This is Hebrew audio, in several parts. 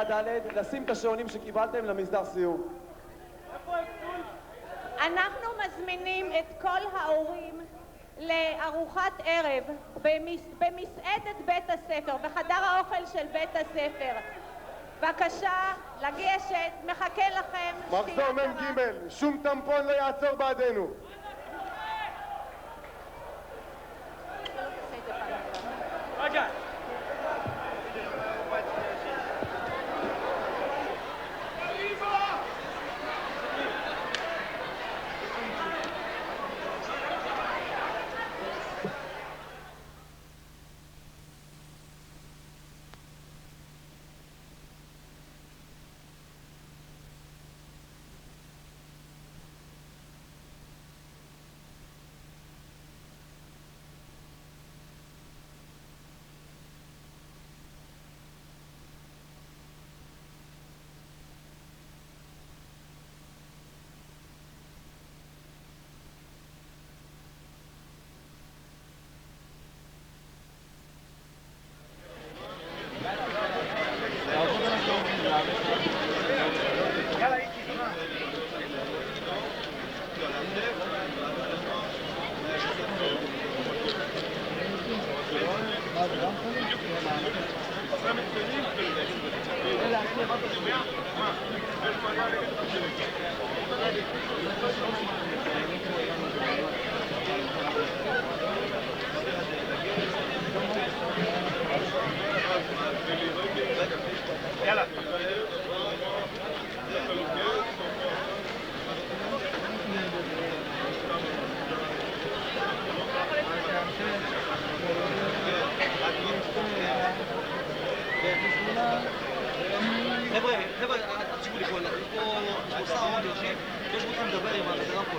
כיתה ד' לשים את השעונים שקיבלתם למסדר סיור. אנחנו מזמינים את כל ההורים לארוחת ערב במסעדת בית הספר, בחדר האוכל של בית הספר. בבקשה, לגשת, מחכה לכם. מחזור מ"ג, שום טמפון לא יעצור בעדנו. רגע. יאללה. חבר'ה, תקשיבו לי פה, יש פה שר עוד יושב, יש רוצים לדבר עם החזרה פה.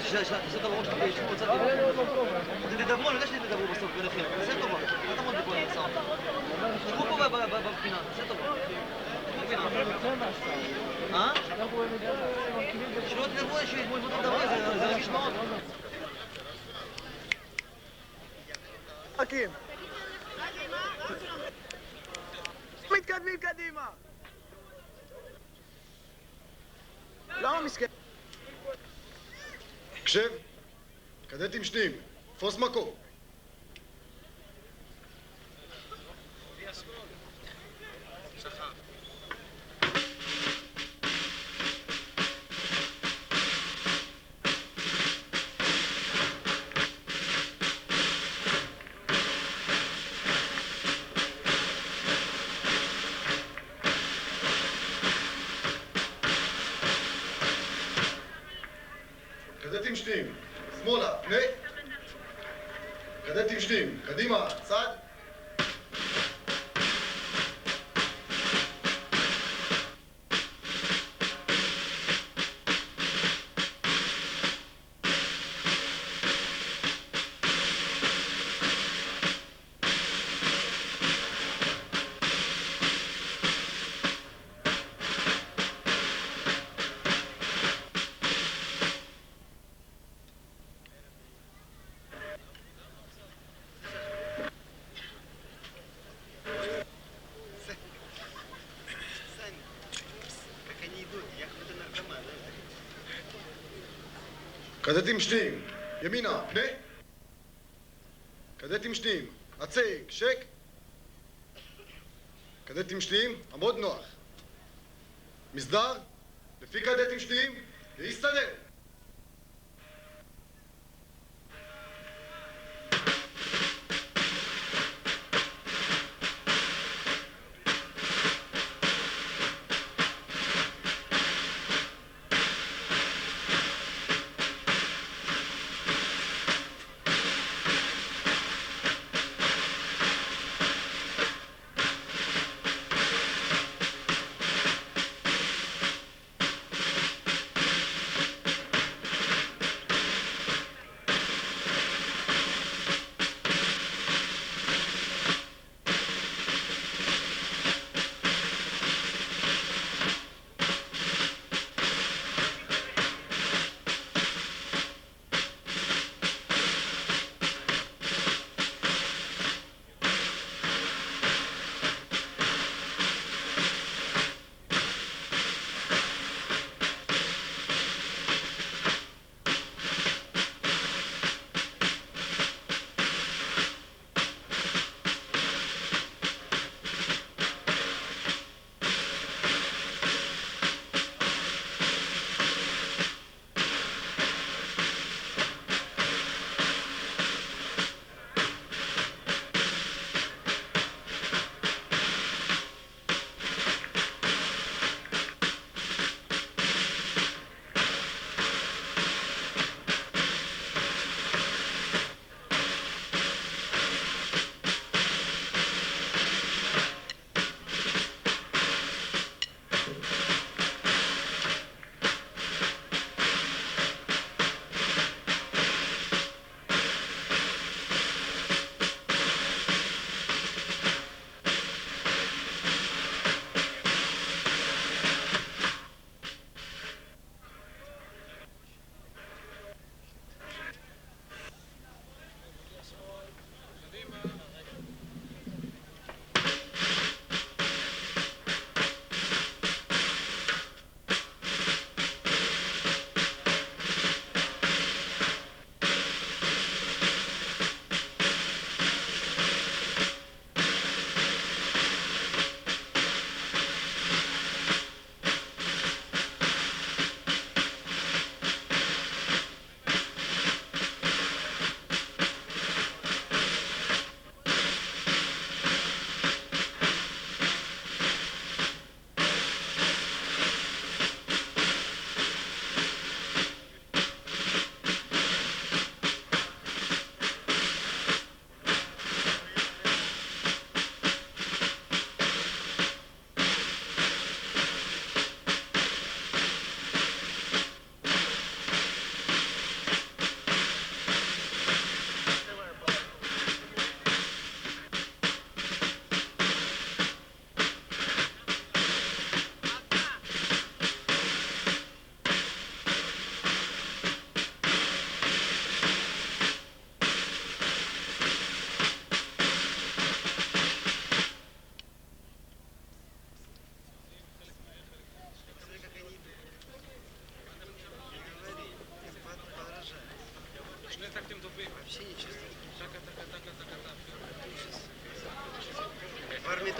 תעשה את הראש שלי, יש פה צד לדבר. אתם תדברו, אני יודע שאתם תדברו בסוף ביניכם, תעשה טובה, אל תעמוד בכל השר. תשבו פה בפינה, תעשה טובה. בפינה. שלא תדברו, שישבו את הדבר, זה רגיש מאוד. חכים. מתקדמים קדימה. למה מסכן? הקשב, קדטים שניים, תפוס מקום. קדטים שניים, שמאלה, פנה. קדטים שניים, קדימה, צד. קדטים שניים, ימינה, פנה. קדטים שניים, הצג, שק. קדטים שניים, עמוד נוח. מסדר, לפי קדטים שניים, להסתדר.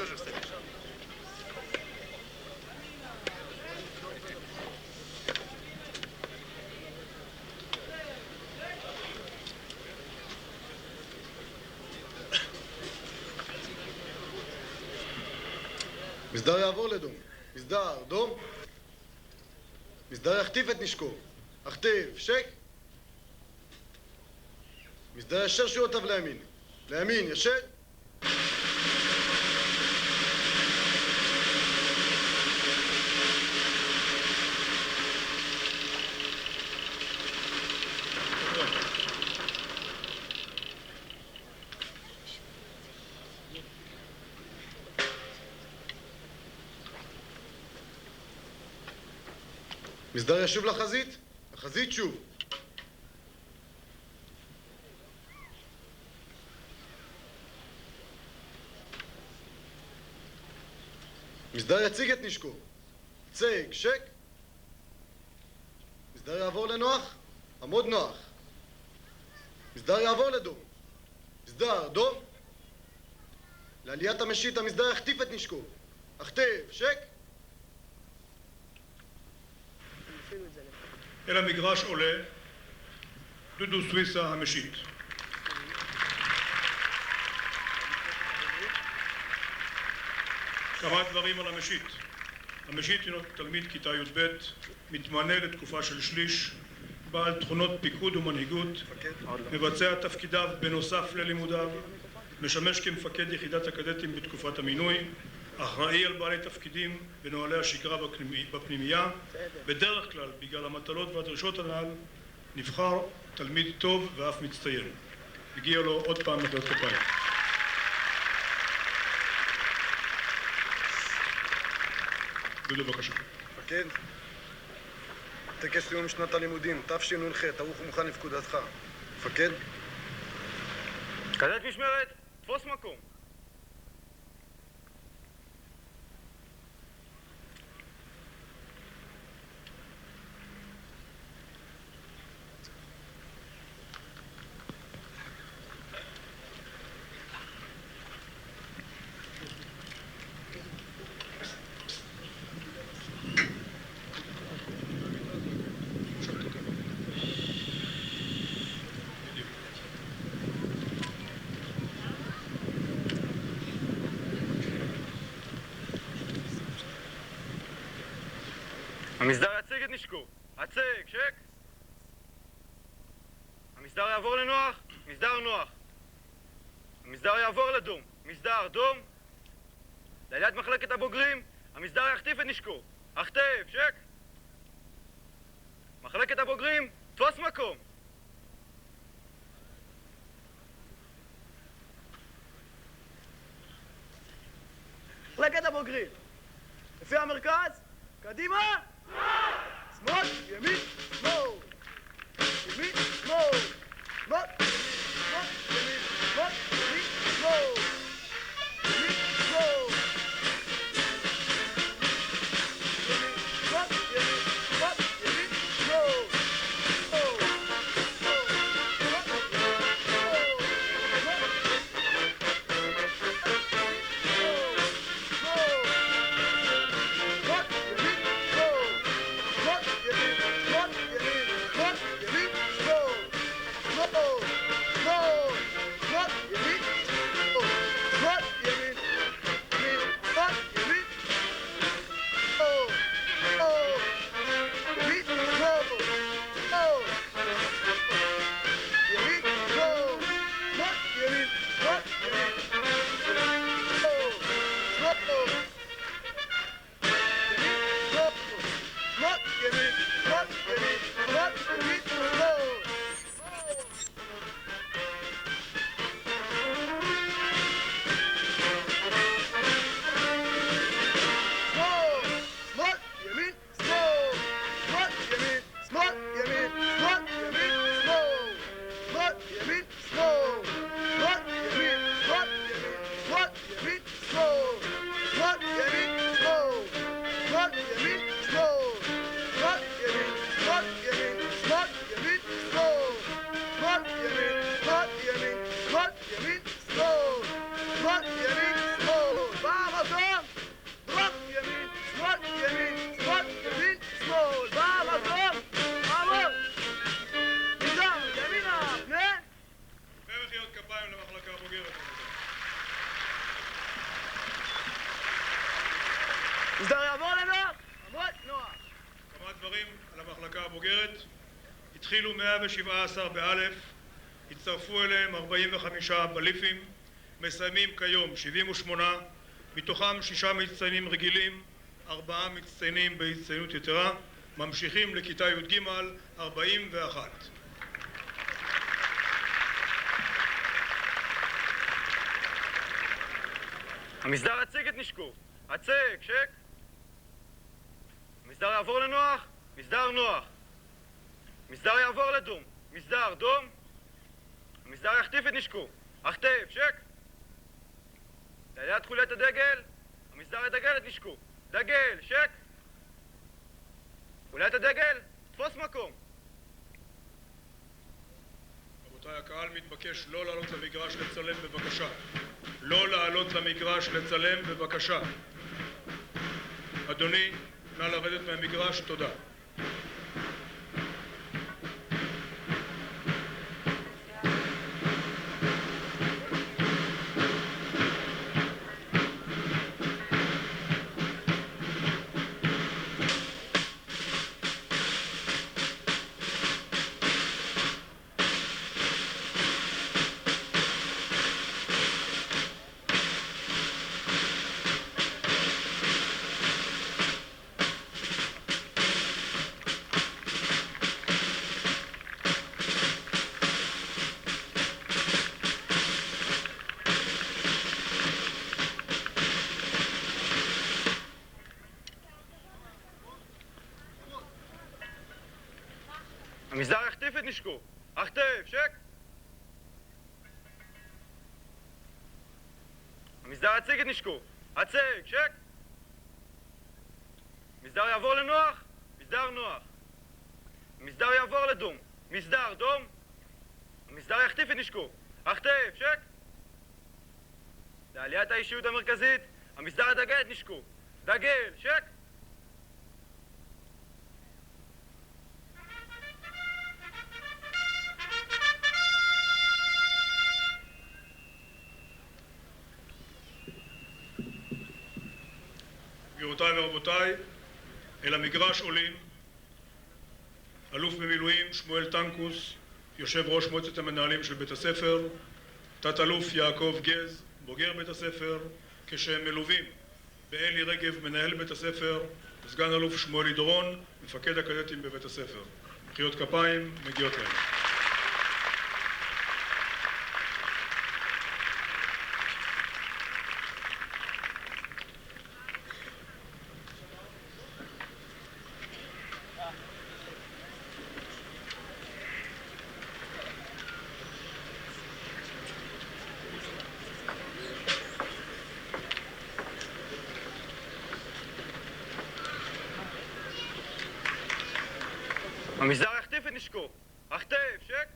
тоже встаешь. מסדר יעבור לדום. מסדר, דום. מסדר יחטיף את נשקו. הכתיב, שק. מסדר ישר שועותיו לימין. לימין, ישר. מסדר ישוב לחזית. החזית שוב. מסדר יציג את נשקו. צג, שק. מסדר יעבור לנוח. עמוד נוח. מסדר יעבור לדום. מסדר, דום. לעליית המשית המסדר יחטיף את נשקו. הכתב, שק. אל המגרש עולה דודו סוויסה המשיט. כמה דברים על המשיט. המשיט הינו תלמיד כיתה י"ב, מתמנה לתקופה של שליש, בעל תכונות פיקוד ומנהיגות, מבצע תפקידיו בנוסף ללימודיו, משמש כמפקד יחידת הקדטים בתקופת המינוי, אחראי על בעלי תפקידים בנוהלי השגרה בפנימייה. בדרך כלל, בגלל המטלות והדרישות הנ"ל, נבחר תלמיד טוב ואף מצטיין. הגיע לו עוד פעם מחיאות כפיים. דודו, בבקשה. מפקד, טקס סיום שנת הלימודים, תשנ"ח, ערוך ומוכן לפקודתך. מפקד? קדט משמרת, תפוס מקום. המסדר יציג את נשקו. הצג, שק. המסדר יעבור לנוח. מסדר נוח. המסדר יעבור לדום. מסדר דום. לעליית מחלקת הבוגרים. המסדר יחטיף את נשקו. הכתב, שק. מחלקת הבוגרים, תפוס מקום. מחלקת הבוגרים. לפי המרכז, קדימה! שמאל, ימין, שמאל. ימין, שמאל. שמאל, ימין, שמאל, ימין, שמאל. ימין, שמאל. ימין, שמאל, ימין, שמאל, ימין, שמאל. מסדר יעבור לנוח, עמוד נוח. כמה דברים על המחלקה הבוגרת. התחילו 117 באלף, הצטרפו אליהם 45 בליפים, מסיימים כיום 78, מתוכם 6 מצטיינים רגילים, 4 מצטיינים בהצטיינות יתרה, ממשיכים לכיתה י"ג 41. המסדר יציג את נשקו. הצג, שק. המסדר יעבור לנוח, מסדר נוח. מסדר יעבור לדום, מסדר דום. המסדר יחטיף את נשקו. החטף, שק. ליד חוליית הדגל, המסדר ידגל את נשקו. דגל, שק. חוליית הדגל, תפוס מקום. רבותיי, הקהל מתבקש לא לעלות למגרש לצלם בבקשה. לא לעלות למגרש לצלם בבקשה. אדוני, נא לרדת מהמגרש, תודה. המסדר יחטיף את נשקו. החטף, שק. המסדר יציג את נשקו. הצג, שק. מסדר יעבור לנוח, מסדר נוח. המסדר יעבור לדום, מסדר דום. המסדר יחטיף את נשקו. החטף, שק. לעליית האישיות המרכזית, המסדר ידגל את נשקו. דגל, שק. גבירותיי ורבותיי, אל המגרש עולים אלוף במילואים שמואל טנקוס, יושב ראש מועצת המנהלים של בית הספר, תת אלוף יעקב גז, בוגר בית הספר, כשהם מלווים באלי רגב, מנהל בית הספר, סגן אלוף שמואל דורון, מפקד הקדטים בבית הספר. מחיאות כפיים מגיעות להם. המסדר יחטיף את נשקו. החטף, שק.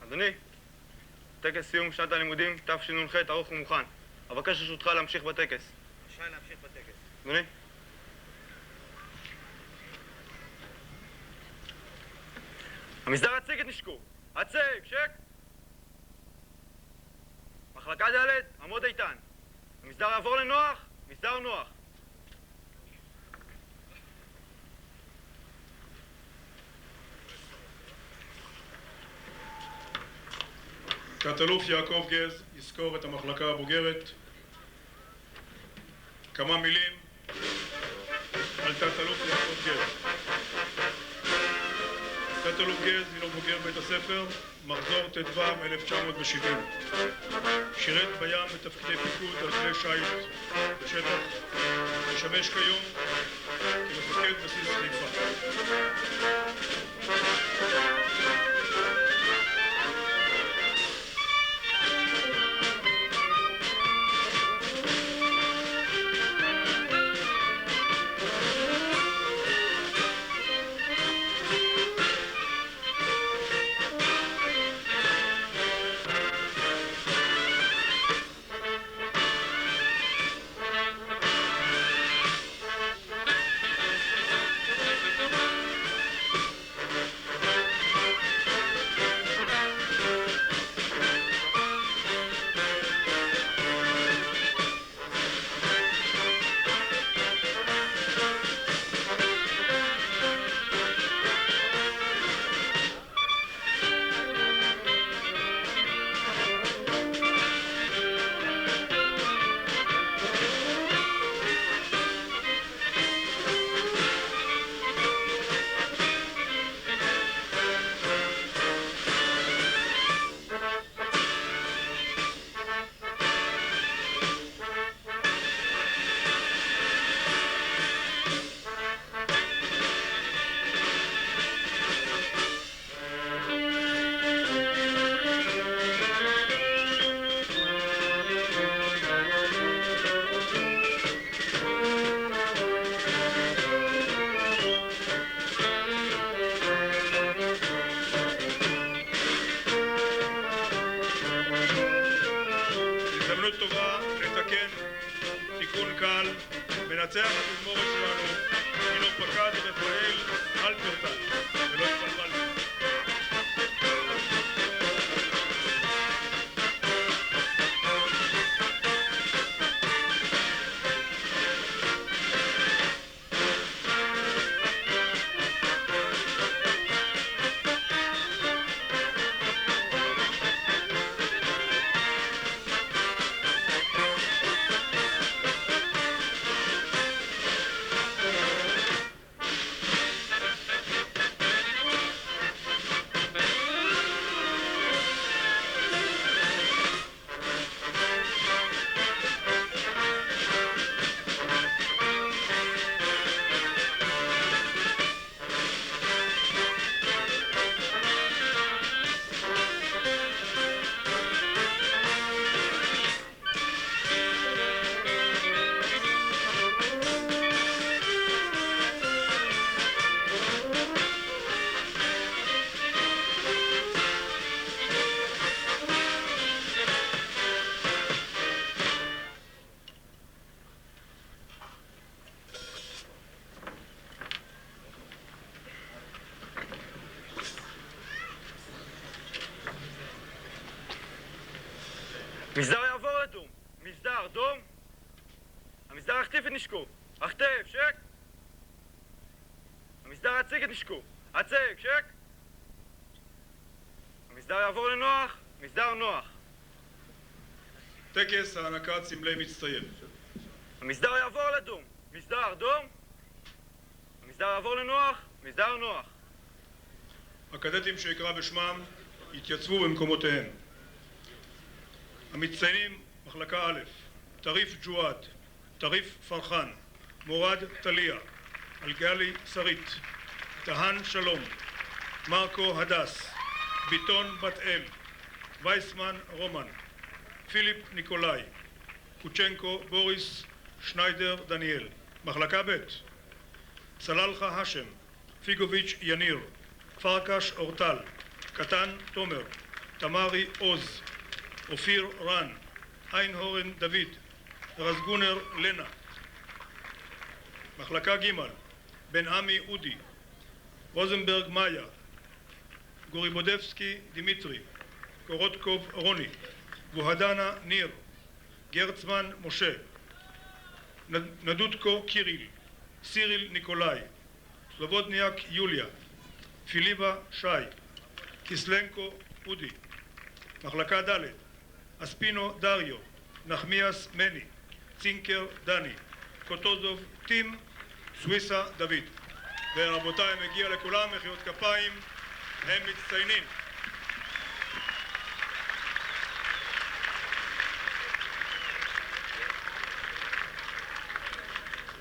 אדוני, טקס סיום שנת הלימודים תשנ"ח ערוך ומוכן. אבקש רשותך להמשיך בטקס. רשאי להמשיך בטקס. אדוני. המסדר יציג את נשקו. הצג, שק. מחלקה ד' עמוד איתן. המסדר יעבור לנוח, מסדר נוח. תת אלוף יעקב גז יזכור את המחלקה הבוגרת. כמה מילים על תת אלוף יעקב גז. תת אלוף גז הינו בוגר בית הספר, מחזור ט"ו 1970. שירת בים בתפקידי פיקוד על כלי שיט בשטח, משמש כיום כמפקד בסיס חיפה. מנצח התזמורת שלנו הינו פקד רפאל אלפרטל, ולא התפלפלתי. מסדר יעבור לדום. מסדר, דום. המסדר יחטיף את נשקו. החטף, שק. המסדר יציג את נשקו. הצג, שק. המסדר יעבור לנוח. מסדר נוח. טקס הענקת סמלי מצטיין. המסדר יעבור לדום. מסדר, דום. המסדר יעבור לנוח. מסדר נוח. הקדטים שיקרא בשמם יתייצבו במקומותיהם. המצטיינים מחלקה א', טריף ג'ואד, טריף פרחן, מורד טליה, אלגלי שרית, תהן שלום, מרקו הדס, ביטון בת אל, וייסמן רומן, פיליפ ניקולאי, קוצ'נקו בוריס, שניידר דניאל. מחלקה ב', צללחה השם, פיגוביץ' יניר, פרקש אורטל, קטן תומר, תמרי עוז, אופיר רן, איינהורן דוד, רזגונר לנה. מחלקה ג', בן עמי אודי, רוזנברג מאיה, גוריבודבסקי דימיטרי, קורודקוב רוני, בוהדנה ניר, גרצמן משה, נדודקו קיריל, סיריל ניקולאי, סלובודניאק יוליה, פיליבה שי, קיסלנקו אודי. מחלקה ד', אספינו דריו, נחמיאס מני, צינקר דני, קוטוזוב טים, סוויסה דוד. ורבותיי, מגיע לכולם מחיאות כפיים, הם מצטיינים.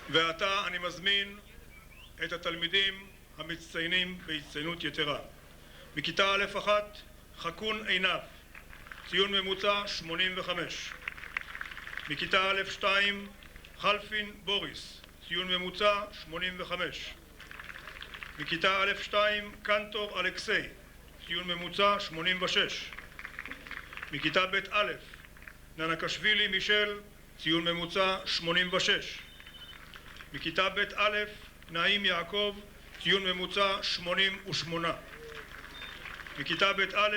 ועתה אני מזמין את התלמידים המצטיינים בהצטיינות יתרה. מכיתה א' 1, חכון עינב, ציון ממוצע 85. מכיתה א' 2, חלפין בוריס, ציון ממוצע 85. מכיתה א' 2, קנטור אלכסי, ציון ממוצע 86. מכיתה ב' א', ננקשווילי מישל, ציון ממוצע 86. מכיתה ב' א', נעים יעקב, ציון ממוצע 88. מכיתה ב' א',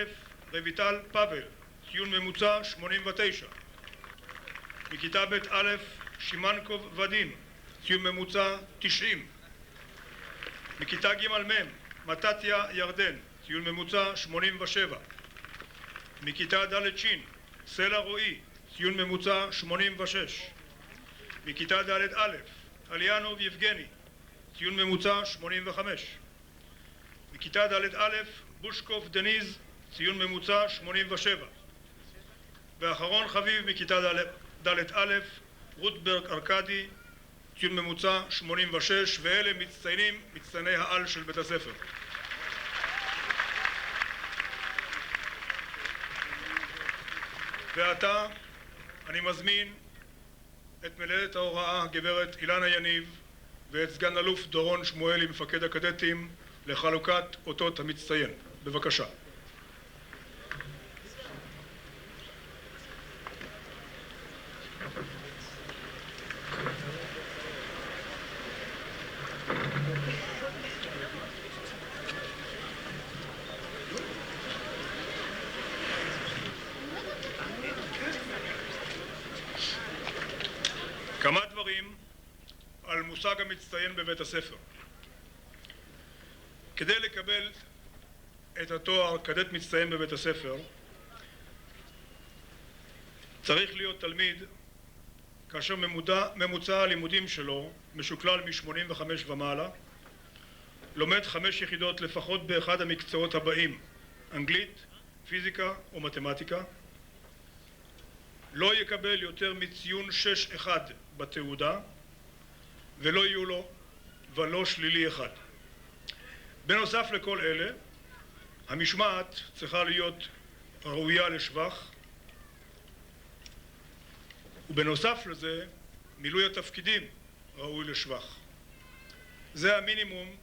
רויטל פאבל, ציון ממוצע 89. מכיתה ב' א', שימנקוב ודין, ציון ממוצע 90. מכיתה ג' מ', מתתיה ירדן, ציון ממוצע 87. מכיתה ד' ש', סלע רועי, ציון ממוצע 86. מכיתה ד' א', אליאנוב יבגני, ציון ממוצע 85. מכיתה ד' א', בושקוב דניז, ציון ממוצע 87. ואחרון חביב מכיתה ד' א', רוטברג ארקדי, ציון ממוצע 86, ואלה מצטיינים, מצטייני העל של בית הספר. ועתה אני מזמין את מנהלת ההוראה הגברת אילנה יניב ואת סגן אלוף דורון שמואלי מפקד הקדטים לחלוקת אותות המצטיין. בבקשה. דברים על מושג המצטיין בבית הספר. כדי לקבל את התואר כדט מצטיין בבית הספר צריך להיות תלמיד כאשר ממוצע הלימודים שלו משוקלל מ-85 ומעלה, לומד 5 יחידות לפחות באחד המקצועות הבאים: אנגלית, פיזיקה או מתמטיקה, לא יקבל יותר מציון 6.1 בתעודה ולא יהיו לו ולא שלילי אחד. בנוסף לכל אלה, המשמעת צריכה להיות ראויה לשבח, ובנוסף לזה מילוי התפקידים ראוי לשבח. זה המינימום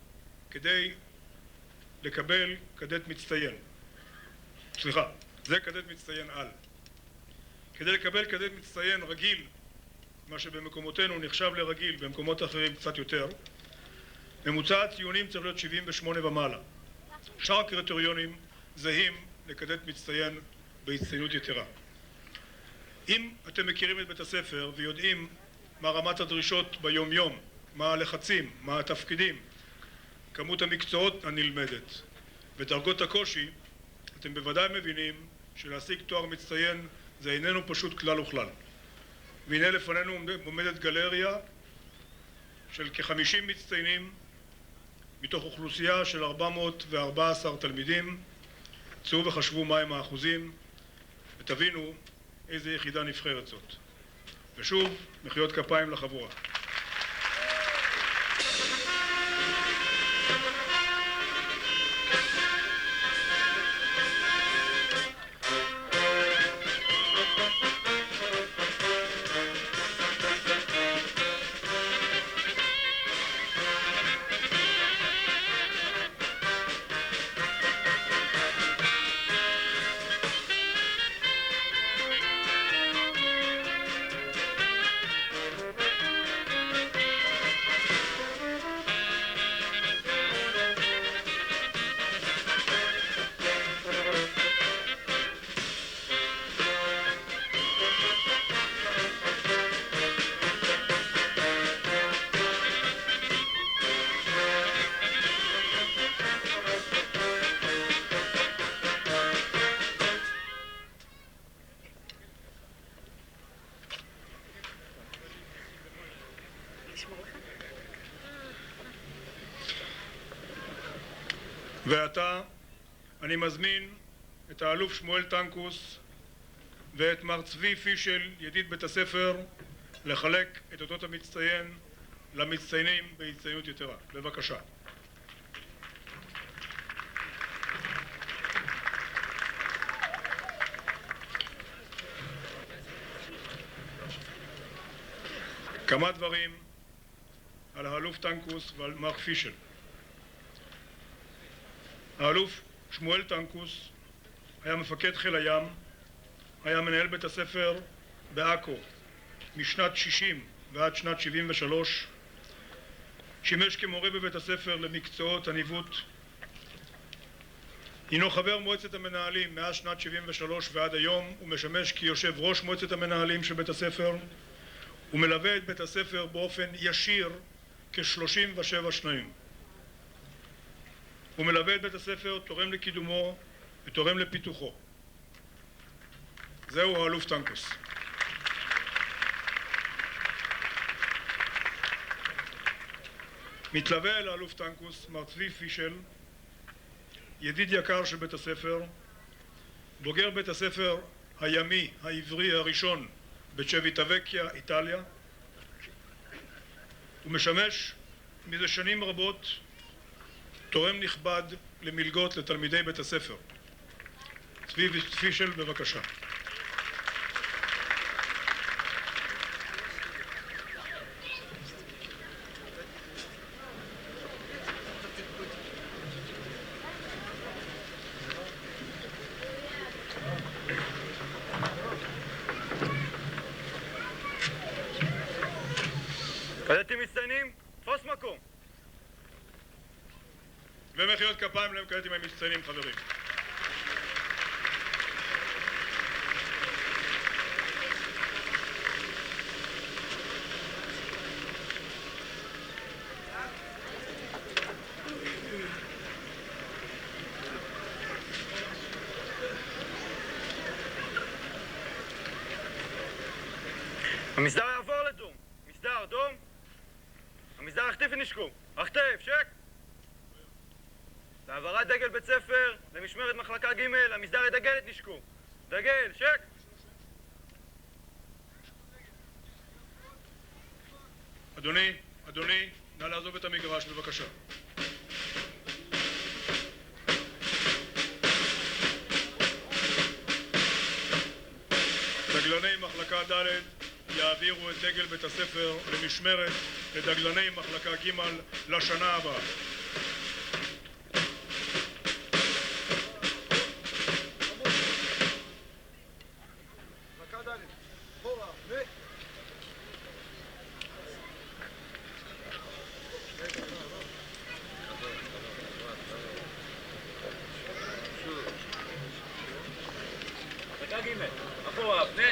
כדי לקבל כדט מצטיין. זה כדט מצטיין על. כדי לקבל כדט מצטיין רגיל, מה שבמקומותינו נחשב לרגיל, במקומות אחרים קצת יותר, ממוצע הציונים צריך להיות 78 ומעלה. שאר הקריטריונים זהים לכדט מצטיין בהצטיינות יתרה. אם אתם מכירים את בית הספר ויודעים מה רמת הדרישות ביום יום, מה הלחצים, מה התפקידים, כמות המקצועות הנלמדת ודרגות הקושי, אתם בוודאי מבינים שלהשיג תואר מצטיין זה איננו פשוט כלל וכלל. והנה לפנינו עומדת גלריה של כ-50 מצטיינים מתוך אוכלוסייה של 414 תלמידים. צאו וחשבו מהם האחוזים ותבינו איזה יחידה נבחרת זאת. ושוב, מחיאות כפיים לחבורה. ועתה אני מזמין את האלוף שמואל טנקוס ואת מר צבי פישל, ידיד בית הספר, לחלק את אותות המצטיין למצטיינים בהצטיינות יתרה. בבקשה. כמה דברים על האלוף טנקוס ועל מר פישל. האלוף שמואל טנקוס היה מפקד חיל הים, היה מנהל בית הספר בעכו משנת 60 ועד שנת 73, שימש כמורה בבית הספר למקצועות הניווט, הינו חבר מועצת המנהלים מאז שנת 73 ועד היום, ומשמש כיושב ראש מועצת המנהלים של בית הספר, ומלווה את בית הספר באופן ישיר כ-37 שנים. הוא מלווה את בית הספר, תורם לקידומו ותורם לפיתוחו. זהו האלוף טנקוס. מתלווה אל האלוף טנקוס מר צבי פישל, ידיד יקר של בית הספר, בוגר בית הספר הימי העברי הראשון בצ'וויטווקיה, איטליה. הוא משמש מזה שנים רבות תורם נכבד למלגות לתלמידי בית הספר. צבי פישל, בבקשה. כדטים מצטיינים, תפוס מקום. ומחיאות כפיים לכדטים המצטיינים, חברים. המסדר יעבור לדום. מסדר, דום. המסדר יחטיף ונשקו. החטף, שק. להעברת דגל בית ספר למשמרת מחלקה ג' המסדר ידגל את נשקו. דגל, שק. אדוני, נא לעזוב את המגרש בבקשה. דגלני מחלקה ד' יעבירו את דגל בית הספר למשמרת לדגלני מחלקה ג' לשנה הבאה. מחלקה ד', אחורה, מחלקה ג' אחורה, פנה.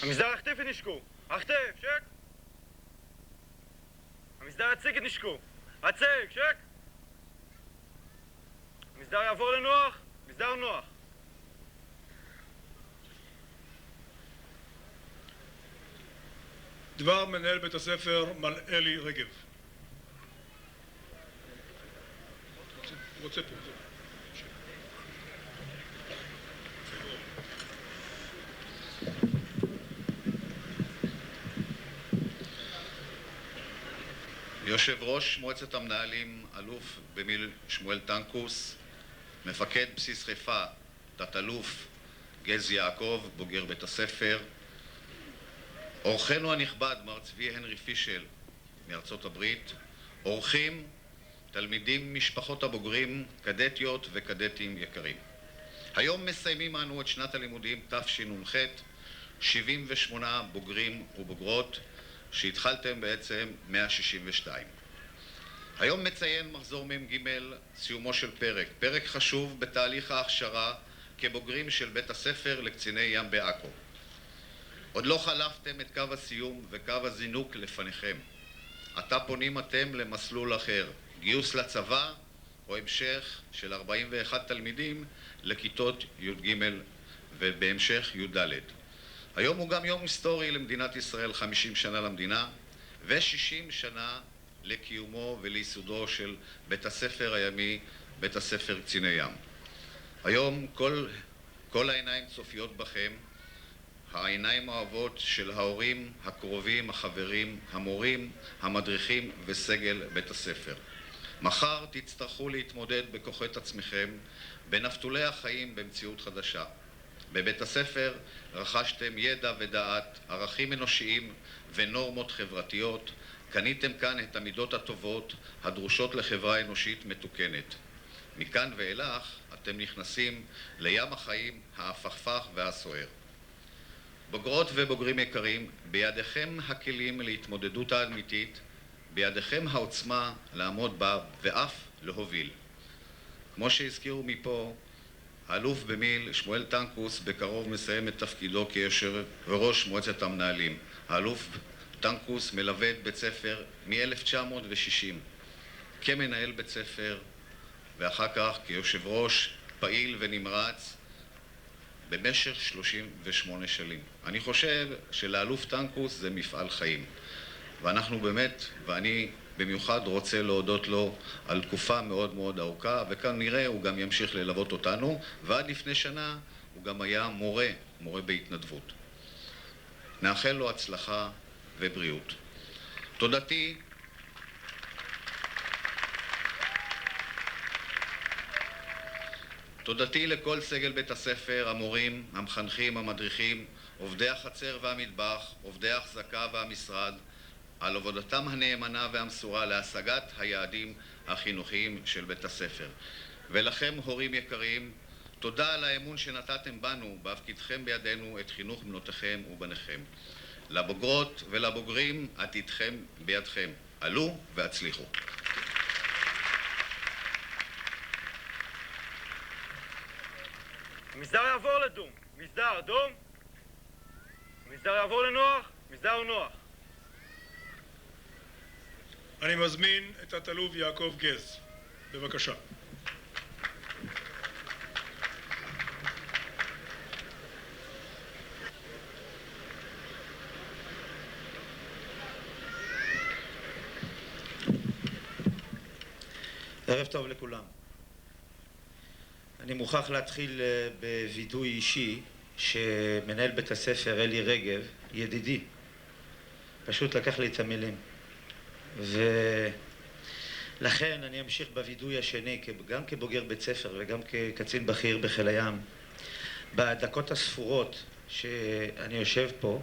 המסדר יחטיף ונשקו. החטף, שק. המסדר יציג את נשקו. הצג, שק. המסדר יעבור לנוח. מסדר נוח. דבר מנהל בית הספר מלאלי רגב. רוצה פה. יושב ראש מועצת המנהלים, אלוף במיל' שמואל טנקוס, מפקד בסיס חיפה, תת-אלוף גז יעקב, בוגר בית הספר, אורחנו הנכבד, מר צבי הנרי פישל מארצות הברית, אורחים, תלמידים, משפחות הבוגרים, קדטיות וקדטים יקרים. היום מסיימים אנו את שנת הלימודים תשנ"ח, 78 בוגרים ובוגרות, שהתחלתם בעצם 162. היום מציין מחזור מ"ג סיומו של פרק חשוב בתהליך ההכשרה כבוגרים של בית הספר לקציני ים בעכו. עוד לא חלפתם את קו הסיום וקו הזינוק לפניכם. עתה פונים אתם למסלול אחר, גיוס לצבא או המשך של 41 תלמידים לכיתות י"ג ובהמשך י"ד. היום הוא גם יום היסטורי למדינת ישראל, 50 שנה למדינה ו-60 שנה לקיומו ולייסודו של בית הספר הימי, בית הספר קציני ים. היום כל העיניים צופיות בכם, העיניים האוהבות של ההורים, הקרובים, החברים, המורים, המדריכים וסגל בית הספר. מחר תצטרכו להתמודד בכוחות עצמכם בנפתולי החיים במציאות חדשה. בבית הספר רכשתם ידע ודעת, ערכים אנושיים ונורמות חברתיות, קניתם כאן את המידות הטובות הדרושות לחברה אנושית מתוקנת. מכאן ואילך אתם נכנסים לים החיים ההפכפך והסוער. בוגרות ובוגרים יקרים, בידיכם הכלים להתמודדות האמיתית, בידיכם העוצמה לעמוד בה ואף להוביל. כמו שהזכירו מפה, האלוף במיל' שמואל טנקוס בקרוב מסיים את תפקידו כיושב ראש מועצת המנהלים. האלוף טנקוס מלווה את בית ספר מ-1960 כמנהל בית ספר ואחר כך כיושב ראש פעיל ונמרץ במשך 38 שנים. אני חושב שלאלוף טנקוס זה מפעל חיים. ואנחנו באמת, ואני במיוחד רוצה להודות לו על תקופה מאוד מאוד ארוכה, וכנראה הוא גם ימשיך ללוות אותנו, ועד לפני שנה הוא גם היה מורה בהתנדבות. נאחל לו הצלחה ובריאות. תודתי תודתי לכל סגל בית הספר, המורים, המחנכים, המדריכים, עובדי החצר והמטבח, עובדי ההחזקה והמשרד, על עבודתם הנאמנה והמסורה להשגת היעדים החינוכיים של בית הספר. ולכם, הורים יקרים, תודה על האמון שנתתם בנו בהפקידכם בידינו את חינוך בנותיכם ובניכם. לבוגרות ולבוגרים, עתידכם בידכם. עלו והצליחו. המסדר יעבור לדום. מסדר, דום. המסדר יעבור לנוח. מסדר נוח. אני מזמין את התת-אלוף יעקב גז. בבקשה. ערב טוב לכולם. אני מוכרח להתחיל בווידוי אישי שמנהל בית הספר אלי רגב, ידידי, פשוט לקח לי את המילים. ולכן אני אמשיך בווידוי השני, גם כבוגר בית ספר וגם כקצין בכיר בחיל הים. בדקות הספורות שאני יושב פה,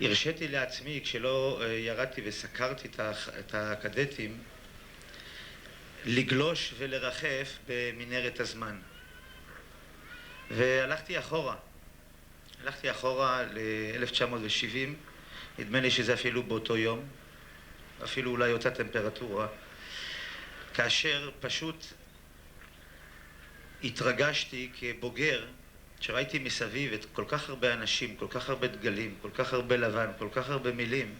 הרשיתי לעצמי, כשלא ירדתי וסקרתי את הקדטים, לגלוש ולרחף במנהרת הזמן. והלכתי אחורה. הלכתי אחורה ל-1970, נדמה לי שזה אפילו באותו יום, אפילו אולי אותה טמפרטורה, כאשר פשוט התרגשתי כבוגר, שראיתי מסביב את כל כך הרבה אנשים, כל כך הרבה דגלים, כל כך הרבה לבן, כל כך הרבה מילים,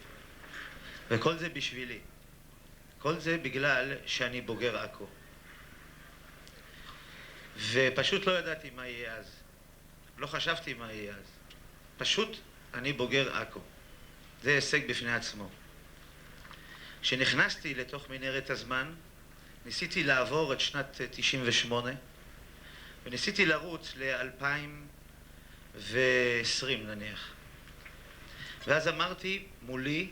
וכל זה בשבילי. כל זה בגלל שאני בוגר עכו. ופשוט לא ידעתי מה יהיה אז. לא חשבתי מה יהיה אז. פשוט אני בוגר עכו. זה הישג בפני עצמו. כשנכנסתי לתוך מנהרת הזמן, ניסיתי לעבור את שנת 98, וניסיתי לרוץ ל-2020 נניח. ואז אמרתי, מולי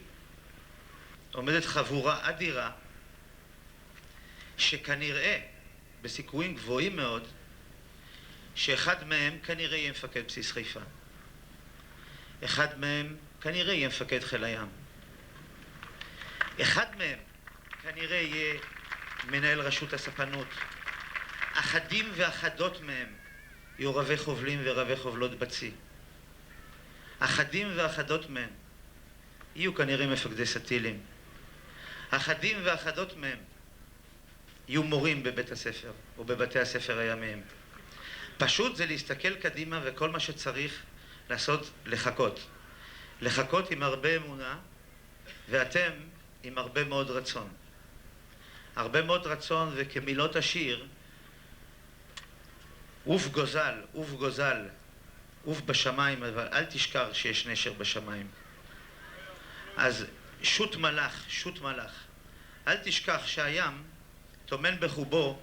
עומדת חבורה אדירה, שכנראה, בסיכויים גבוהים מאוד, שאחד מהם כנראה יהיה מפקד בסיס חיפה. אחד מהם כנראה יהיה מפקד חיל הים. אחד מהם כנראה יהיה מנהל רשות הספנות. אחדים ואחדות מהם יהיו רבי חובלים ורבי חובלות בצי. אחדים ואחדות מהם יהיו כנראה מפקדי סטילים. אחדים ואחדות מהם יהיו מורים בבית הספר או בבתי הספר הימיים. פשוט זה להסתכל קדימה, וכל מה שצריך לעשות לחכות. לחכות עם הרבה אמונה, ואתם עם הרבה מאוד רצון. הרבה מאוד רצון, וכמילות השיר, עוף גוזל, עוף גוזל, עוף בשמיים, אבל אל תשכח שיש נשר בשמיים. אז שוט מלאך, שוט מלאך. אל תשכח שהים טומן בחובו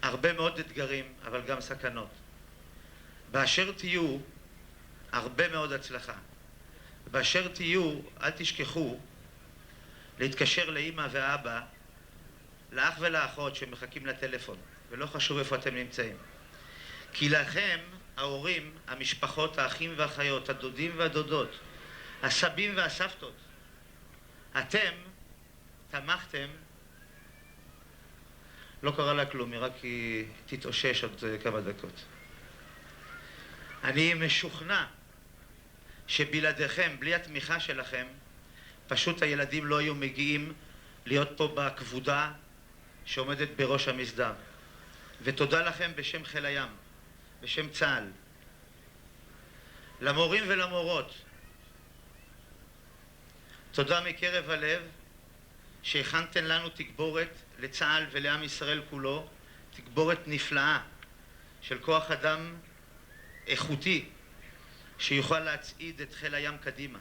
הרבה מאוד אתגרים, אבל גם סכנות. באשר תהיו, הרבה מאוד הצלחה. באשר תהיו, אל תשכחו להתקשר לאמא ואבא, לאח ולאחות שמחכים לטלפון, ולא חשוב איפה אתם נמצאים. כי לכם, ההורים, המשפחות, האחים והאחיות, הדודים והדודות, הסבים והסבתות, אתם תמכתם, לא קרה לה כלום, היא רק תתאושש עוד כמה דקות. אני משוכנע שבלעדיכם, בלי התמיכה שלכם, פשוט הילדים לא היו מגיעים להיות פה בכבודה שעומדת בראש המסדר. ותודה לכם בשם חיל הים, בשם צה"ל. למורים ולמורות, תודה מקרב הלב שהכנתם לנו תגבורת לצה"ל ולעם ישראל כולו, תגבורת נפלאה של כוח אדם איכותי שיוכל להצעיד את חיל הים קדימה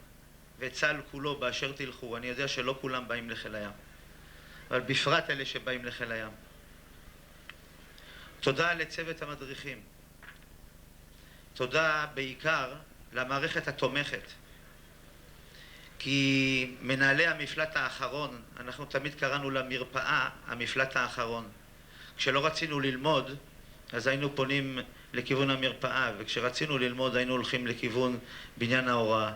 ואת צה"ל כולו באשר תלכו. אני יודע שלא כולם באים לחיל הים, אבל בפרט אלה שבאים לחיל הים. תודה לצוות המדריכים. תודה בעיקר למערכת התומכת, כי מנהלי המפלט האחרון, אנחנו תמיד קראנו למרפאה המפלט האחרון. כשלא רצינו ללמוד, אז היינו פונים לכיוון המרפאה, וכשרצינו ללמוד היינו הולכים לכיוון בניין ההוראה.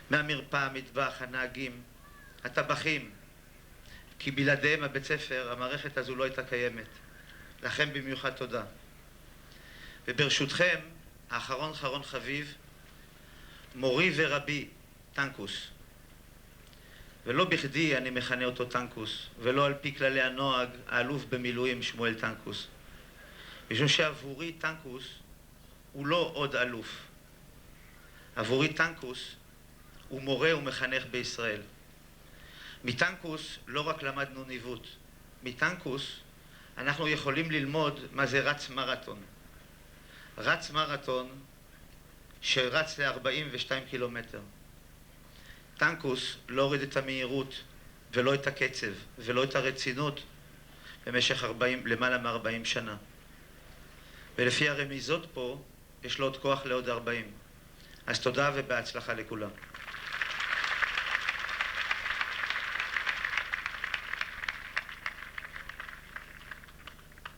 מהמרפאה, המטבח, הנהגים, הטבחים, כי בלעדיהם הבית ספר, המערכת הזו לא הייתה קיימת. לכם במיוחד תודה. וברשותכם, האחרון חרון חביב, מורי ורבי טנקוס. ולא בכדי אני מכנה אותו טנקוס, ולא על פי כללי הנוהג, האלוף במילואים שמואל טנקוס. משום שעבורי טנקוס הוא לא עוד אלוף. עבורי טנקוס הוא מורה ומחנך בישראל. מטנקוס לא רק למדנו ניווט, מטנקוס אנחנו יכולים ללמוד מה זה רץ מרתון. רץ מרתון שרץ ל-42 קילומטר. טנקוס לא הוריד את המהירות ולא את הקצב ולא את הרצינות במשך למעלה מ-40 שנה. ולפי הרמיזות פה יש לו עוד כוח לעוד 40. אז תודה ובהצלחה לכולם.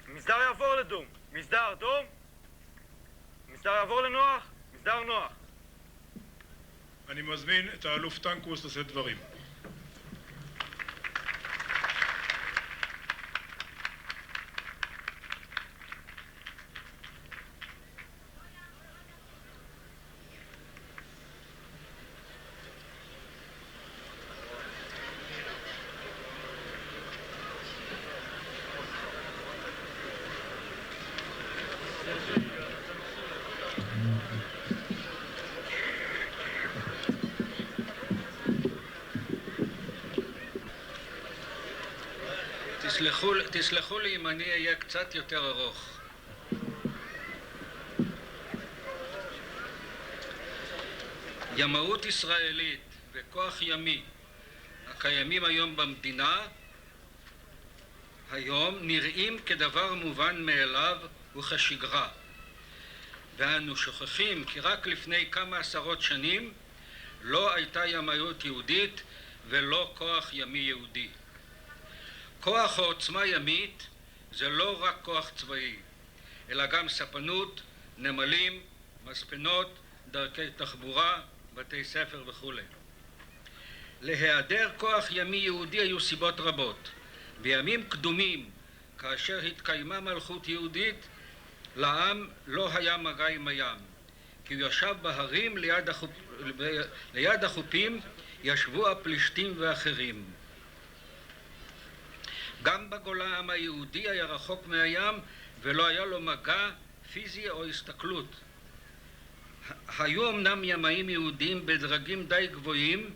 מסדר יעבור לדום. מסדר דום. מסדר יעבור לנוח. מסדר נוח. אני מזמין את האלוף טנקוס לשאת דברים. תסלחו לי אם אני אהיה קצת יותר ארוך. ימאות ישראלית וכוח ימי הקיימים היום במדינה היום נראים כדבר מובן מאליו וכשגרה, ואנו שוכחים כי רק לפני כמה עשרות שנים לא הייתה ימאות יהודית ולא כוח ימי יהודי. כוח העוצמה ימית זה לא רק כוח צבאי, אלא גם ספנות, נמלים, מספנות, דרכי תחבורה, בתי ספר וכו'. להיעדר כוח ימי יהודי היו סיבות רבות. בימים קדומים, כאשר התקיימה מלכות יהודית, לעם לא היה מגע עם הים, כי הוא ישב בהרים ליד החופים ישבו הפלישתים ואחרים. גם בגולה העם היהודי היה רחוק מהים ולא היה לו מגע פיזי או הסתכלות. היו אמנם ימאים יהודים בדרגים די גבוהים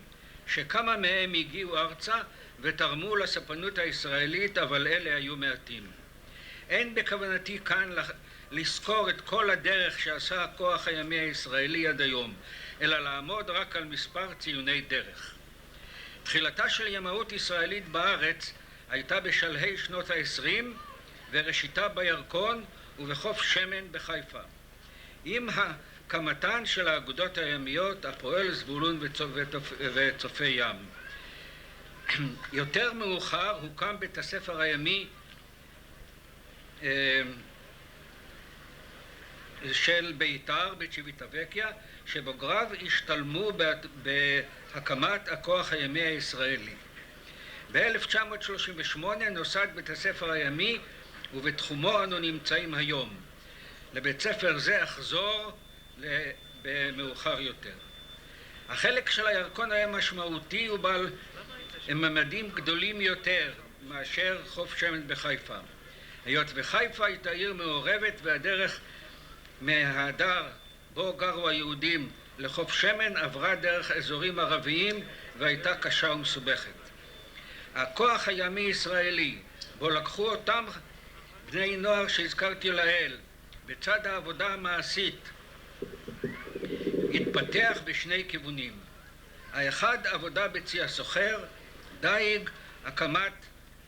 שכמה מהם הגיעו ארצה ותרמו לספנות הישראלית, אבל אלה היו מעטים. אין בכוונתי כאן לזכור את כל הדרך שעשה הכוח הימי הישראלי עד היום, אלא לעמוד רק על מספר ציוני דרך. תחילתה של ימאות ישראלית בארץ הייתה בשלהי שנות ה-20 וראשיתה בירקון ובחוף שמן בחיפה. עם הקמתן של האגודות הימיות הפועל זבולון וצופי ים. יותר מאוחר הוקם בית הספר הימי של ביתר בצ'יוויטווקיה, שבוגריו השתלמו בהקמת הכוח הימי הישראלי. ב-1938 נוסד בית הספר הימי ובתחומו אנו נמצאים היום. לבית ספר זה אחזור במאוחר יותר. החלק של הירקון היה משמעותי ובעל ממדים גדולים יותר מאשר חוף שמן בחיפה. היות וחיפה הייתה עיר מעורבת והדרך מההדר בו גרו היהודים לחוף שמן עברה דרך אזורים ערביים והייתה קשה ומסובכת. הכוח הימי ישראלי בו לקחו אותם בני נוער שהזכרתי לעיל בצד העבודה המעשית התפתח בשני כיוונים. האחד, עבודה בצי הסוחר, דייג, הקמת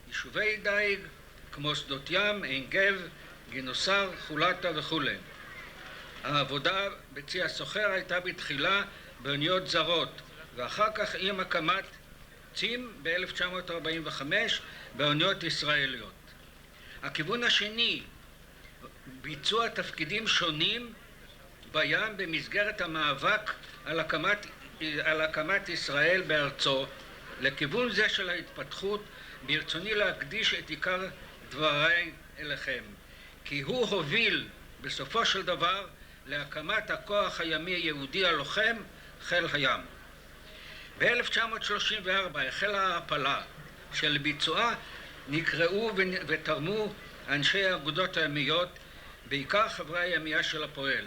יישובי דייג כמו שדות ים, עין גב, גינוסר, חולתה וכו'. העבודה בצי הסוחר הייתה בתחילה באוניות זרות ואחר כך עם הקמת צים ב-1945 באוניות ישראליות. הכיוון השני, ביצוע תפקידים שונים בים במסגרת המאבק על הקמת ישראל בארצו. לכיוון זה של ההתפתחות ברצוני להקדיש את עיקר דבריי אליכם, כי הוא הוביל בסופו של דבר להקמת הכוח הימי היהודי הלוחם, חיל הים. ב-1934 החלה ההעפלה, של ביצועה נקראו ותרמו אנשי האגודות הימיות, בעיקר חברי הימייה של הפועל.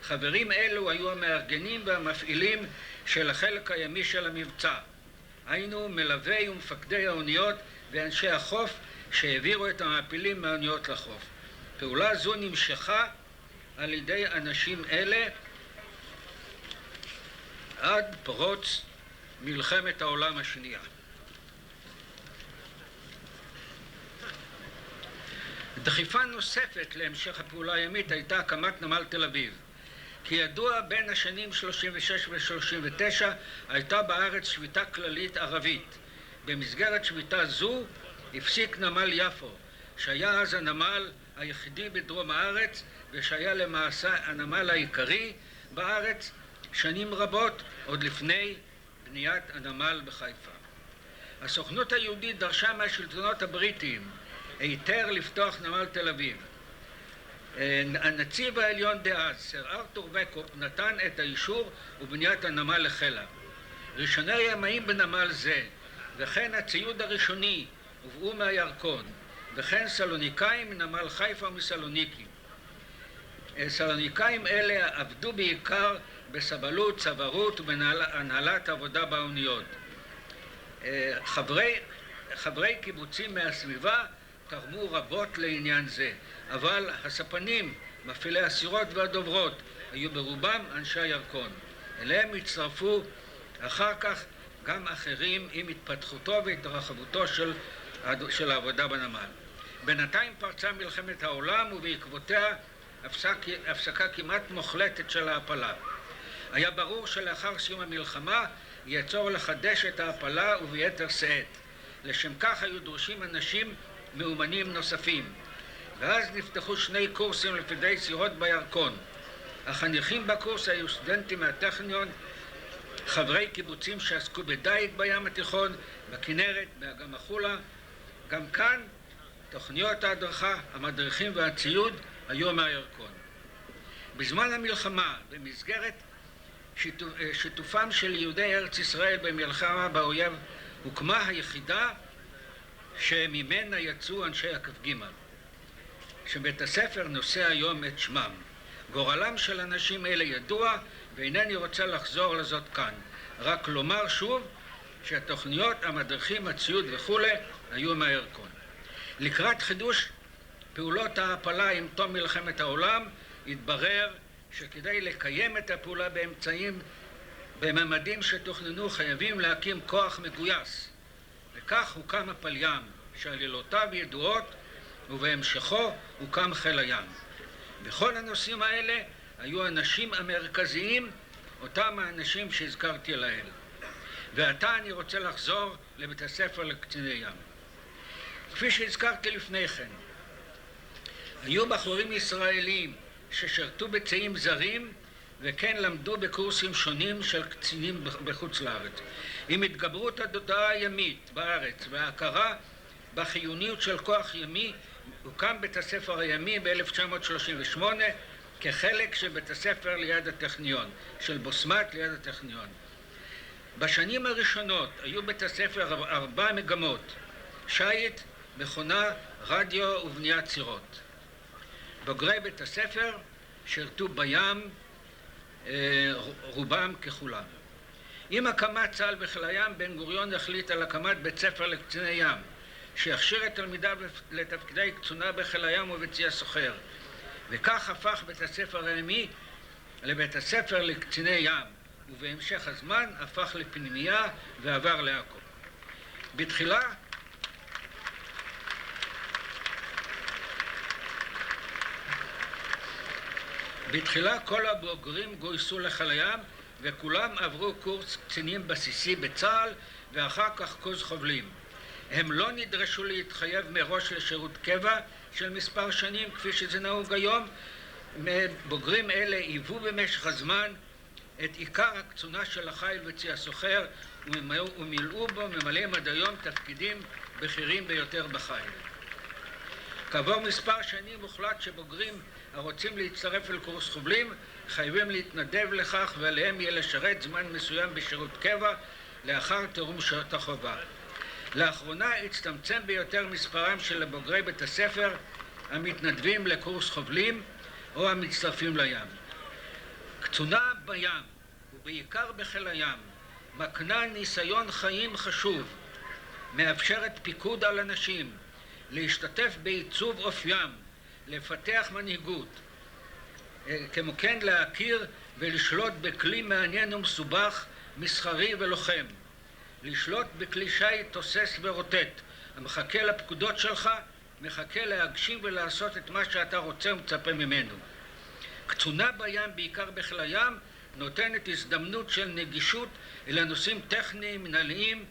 חברים אלו היו המארגנים והמפעילים של החלק הימי של המבצע, היינו מלווי ומפקדי האוניות ואנשי החוף שהעבירו את המעפילים מהאוניות לחוף. פעולה זו נמשכה על ידי אנשים אלה עד פרוץ מלחמת העולם השנייה. דחיפה נוספת להמשך הפעולה הימית הייתה הקמת נמל תל אביב. כידוע, בין השנים 36 ו-39 הייתה בארץ שביתה כללית ערבית. במסגרת שביתה זו הפסיק נמל יפו, שהיה אז הנמל היחידי בדרום הארץ ושהיה למעשה הנמל העיקרי בארץ שנים רבות עוד לפני בניית הנמל בחיפה. הסוכנות היהודית דרשה מהשלטונות הבריטיים היתר לפתוח נמל תל אביב. הנציב העליון דאז, סר ארתור וקופ, נתן את האישור ובניית הנמל החלה. ראשוני הימאים בנמל זה, וכן הציוד הראשוני, הובאו מהירקון, וכן סלוניקאים מנמל חיפה ומסלוניקי. סלוניקאים אלה עבדו בעיקר בסבלות, צברות ובהנהלת עבודה באוניות. חברי קיבוצים מהסביבה תרמו רבות לעניין זה, אבל הספנים, מפעילי הסירות והדוברות, היו ברובם אנשי הירקון. אליהם הצטרפו אחר כך גם אחרים עם התפתחותו והתרחבותו של העבודה בנמל. בינתיים פרצה מלחמת העולם ובעקבותיה הפסקה כמעט מוחלטת של ההעפלה. היה ברור שלאחר סיום המלחמה יהיה צורך לחדש את ההעפלה וביתר שאת. לשם כך היו דרושים אנשים מאומנים נוספים, ואז נפתחו 2 קורסים לפקידי סירות בירקון. החניכים בקורס היו סטודנטים מהטכניון, חברי קיבוצים שעסקו בדייג בים התיכון, בכנרת, באגם החולה. גם כאן תוכניות ההדרכה, המדריכים והציוד היו מהירקון. בזמן המלחמה, במסגרת שיתופם של יהודי ארץ ישראל במלחמה באויב, הוקמה היחידה שממנה יצאו אנשי הכ"ג, שבית הספר נושא היום את שמם. גורלם של אנשים אלה ידוע ואינני רוצה לחזור לזאת כאן, רק לומר שוב שהתוכניות, המדריכים, הציוד וכו' היו מהירקון. לקראת חידוש פעולות ההעפלה עם תום מלחמת העולם התברר שכדי לקיים את הפעולה באמצעים בממדים שתוכננו חייבים להקים כוח מגויס, וכך הוקם הפל ים שעלילותיו ידועות ובהמשכו הוקם חיל הים. בכל הנושאים האלה היו האנשים המרכזיים, אותם האנשים שהזכרתי לעיל. ועתה אני רוצה לחזור לבית הספר לקציני ים. כפי שהזכרתי לפני כן, היו בחורים ישראלים ששרתו בציים זרים וכן למדו בקורסים שונים של קצינים בחוץ לארץ. עם התגברות התודעה הימית בארץ וההכרה בחיוניות של כוח ימי, הוקם בית הספר הימי ב-1938 כחלק של בית הספר ליד הטכניון, של בוסמת ליד הטכניון. בשנים הראשונות היו בית הספר 4 מגמות: שייט, מכונה, רדיו ובניית סירות. בוגרי בית הספר שירתו בים, רובם ככולם. עם הקמת צה"ל בחיל הים, בן גוריון החליט על הקמת בית ספר לקציני ים, שיכשיר את תלמידיו לתפקידי קצונה בחיל הים ובצי הסוחר. וכך הפך בית הספר הימי לבית הספר לקציני ים, ובהמשך הזמן הפך לפנימייה ועבר לעכו. בתחילה כל הבוגרים גויסו לחיל הים וכולם עברו קורס קצינים בסיסי בצה"ל ואחר כך קורס חובלים. הם לא נדרשו להתחייב מראש לשירות קבע של מספר שנים, כפי שזה נהוג היום. בוגרים אלה היוו במשך הזמן את עיקר הקצונה של החיל וצי הסוחר, ומילאו בו ממלאים עד היום תפקידים בכירים ביותר בחיל. כעבור מספר שנים הוחלט שבוגרים הרוצים להצטרף אל קורס חובלים חייבים להתנדב לכך, ועליהם יהיה לשרת זמן מסוים בשירות קבע לאחר תיאום שעות החובה. לאחרונה הצטמצם ביותר מספרם של בוגרי בית הספר המתנדבים לקורס חובלים או המצטרפים לים. קצונה בים, ובעיקר בחיל הים, מקנה ניסיון חיים חשוב, מאפשרת פיקוד על אנשים, להשתתף בעיצוב אופיים, לפתח מנהיגות, כמו כן להכיר ולשלוט בכלי מעניין ומסובך, מסחרי ולוחם, לשלוט בכלי שיט תוסס ורוטט, המחכה לפקודות שלך, מחכה להגשים ולעשות את מה שאתה רוצה ומצפה ממנו. קצונה בים, בעיקר בחיל הים, נותנת הזדמנות של נגישות אל הנושאים טכניים, מנהליים,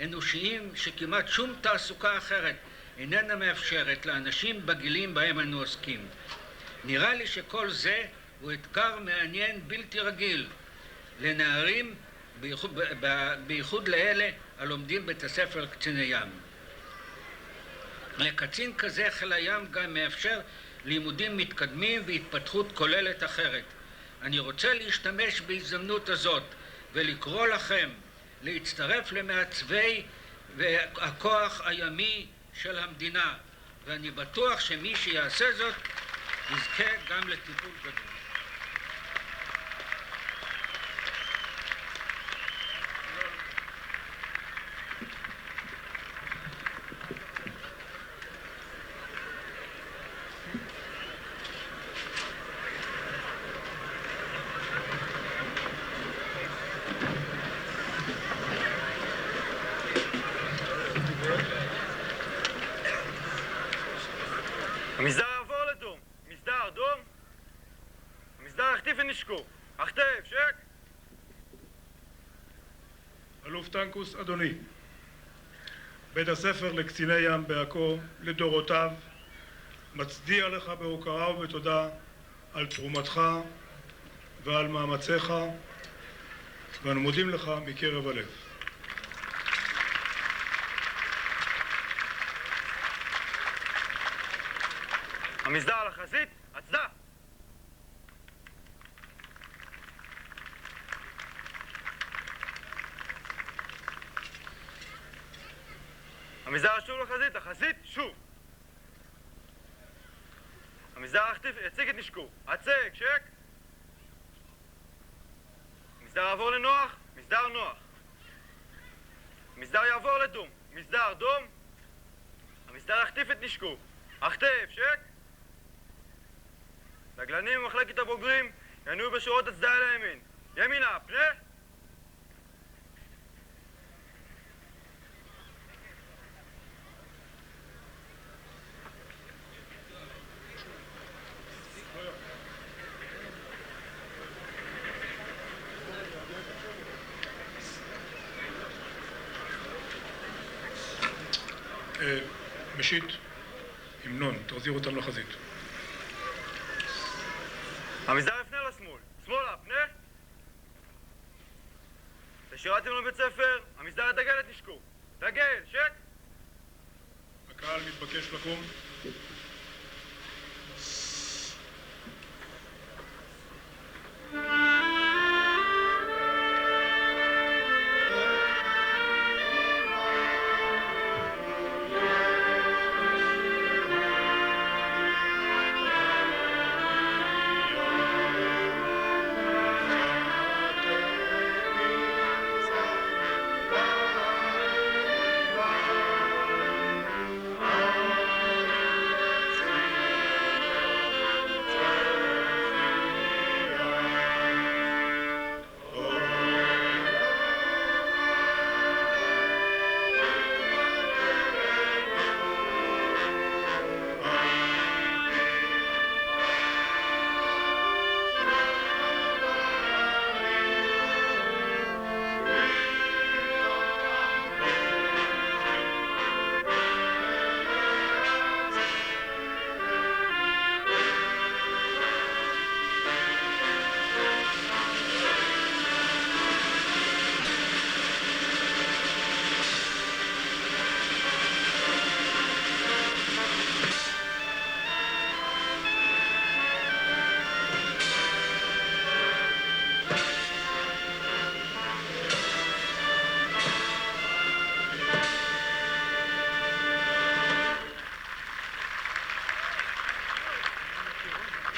אנושיים, שכמעט שום תעסוקה אחרת איננה מאפשרת לאנשים בגילים בהם אנו עוסקים. נראה לי שכל זה הוא אתגר מעניין בלתי רגיל לנערים, בייחוד לאלה הלומדים בית הספר קציני ים. לקצין כזה חיל הים גם מאפשר לימודים מתקדמים והתפתחות כוללת אחרת. אני רוצה להשתמש בהזדמנות הזאת ולקרוא לכם להצטרף למעצבי הכוח הימי של המדינה, ואני בטוח שמי שיעשה זאת יזכה גם לטיפול גדול. המסדר יעבור לדום. מסדר דום. המסדר יחטיף ונשקו. החטף, שק. אלוף טנקוס, אדוני, בית הספר לקציני ים בעכו לדורותיו מצדיע לך בהוקרה ובתודה על תרומתך ועל מאמציך, ואנו מודים לך מקרב הלב. המסדר על החזית, הצדה! המסדר שוב לחזית, החזית שוב! המסדר יציג את נשקו, הצג, שק! המסדר יעבור לנוח, מסדר נוח. המסדר יעבור לדום, מסדר דום. המסדר יחטיף את נשקו, החטף, שק! דגלנים ממחלקת הבוגרים ינועו בשורות הצדעה לימין. ימינה, פנה! משיט, המנון, תחזיר אותם לחזית. המסדר יפנה לשמאל. שמאלה, פנה. לשירתם לבית ספר, המסדר ידגל את נשקו. דגל, שק. הקהל מתבקש לקום.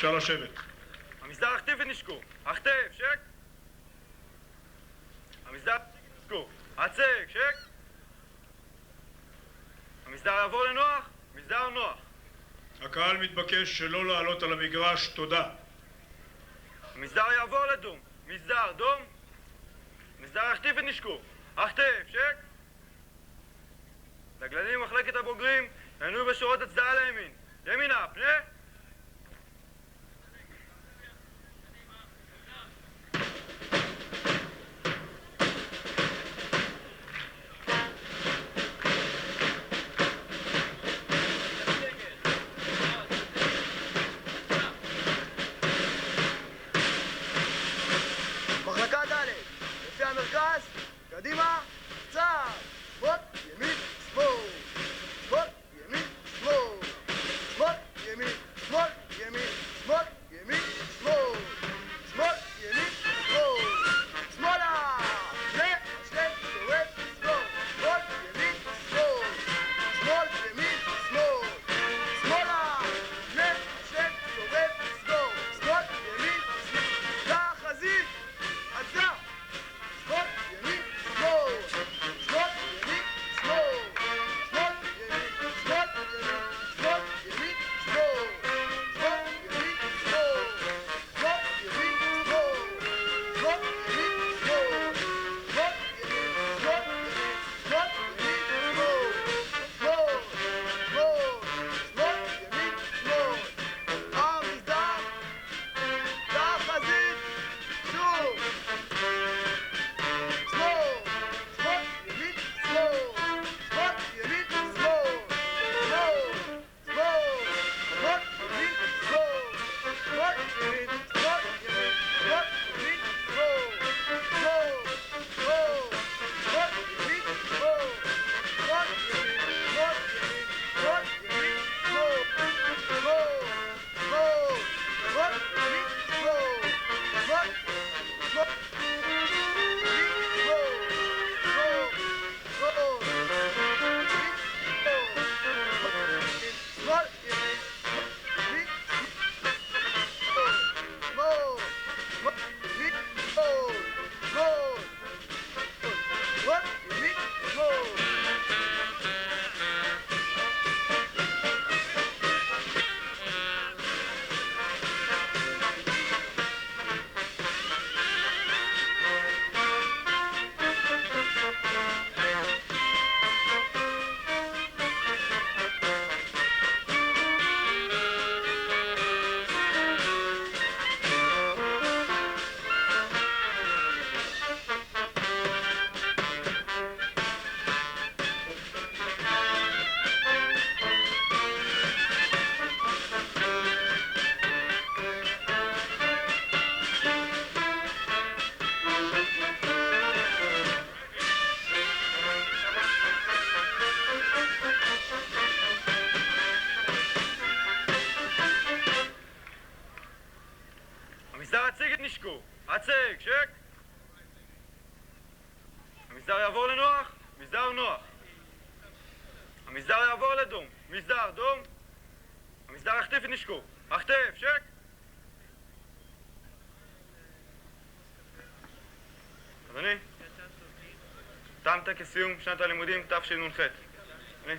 אפשר לשבת. המסדר הכתיב את נשקו. הכתב, שק. המסדר נשקו. הצג, שק. המסדר יעבור לנוח. מסדר נוח. הקהל מתבקש שלא לעלות על המגרש, תודה. המסדר יעבור לדום. מסדר, דום. מסדר הכתיב את נשקו. הכתב, שק. דגלנים ממחלקת הבוגרים ינועו בשורות הצדעה לימין. ימינה, פנה. מחלקה ד', לפי המרכז, קדימה, צעד, שמאל, ימין, שמאל, שמאל, ימין, שמאל, שמאל, ימין, שמאל, ימין, שמאל, ימין, שמאל, שמאל, ימין, שמאל, שמאלה, שני, זורק, שמאל, שמאל, ימין, שמאל, שמאל, ימין, שמאל, שמאלה, שני, זורק, שמאל, שמאל, ימין, שמאל, לחזית, עדה, שמאל, ימין, שמאל, שמאל, ימין, שמאל, שמאל, ימין, שמאל, ימין, שמאל, ימין, שמאל, שמאל, ימין, שמאל, שמאל, ימין, שמאל, שמאל, ימין, שמאל, שמאל, ימין, שמאל, שמאל, ימין, שמאל, שמאל, שמאל, ימין, שמאל, המסדר, לחזית, שוב, שמאל, שמאל, ימין, שמאל, שמאל, ימין, שמאל, שמאל, שמאל, שמאל, ימין, שמאל, שמאל, ימין, שמאל, ימין, שמאל, ימין, שמאל, שמאל, שמאל, שמאל, ימין, שמאל, שמאל, ימין, שמאל, ימין, שמאל, ימין, שמאל, שמאל, שמאל, שמאל, ימין, שמאל, שמאל, שמאל, המסדר יציג את נשקו. הצג, שק. המסדר יעבור לנוח. מסדר נוח. המסדר יעבור לדום. מסדר דום. המסדר יחטיף את נשקו. הכתף, שק. אדוני, תם טקס סיום שנת הלימודים תשנ"ח. אדוני.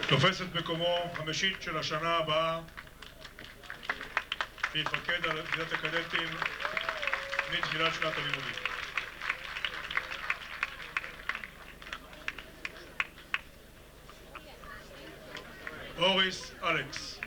תופס את מקומו המשיט של השנה הבאה, שיתפקד על יחידת הקדטים מתחילת שנת הלימודים. אוריס אלכס.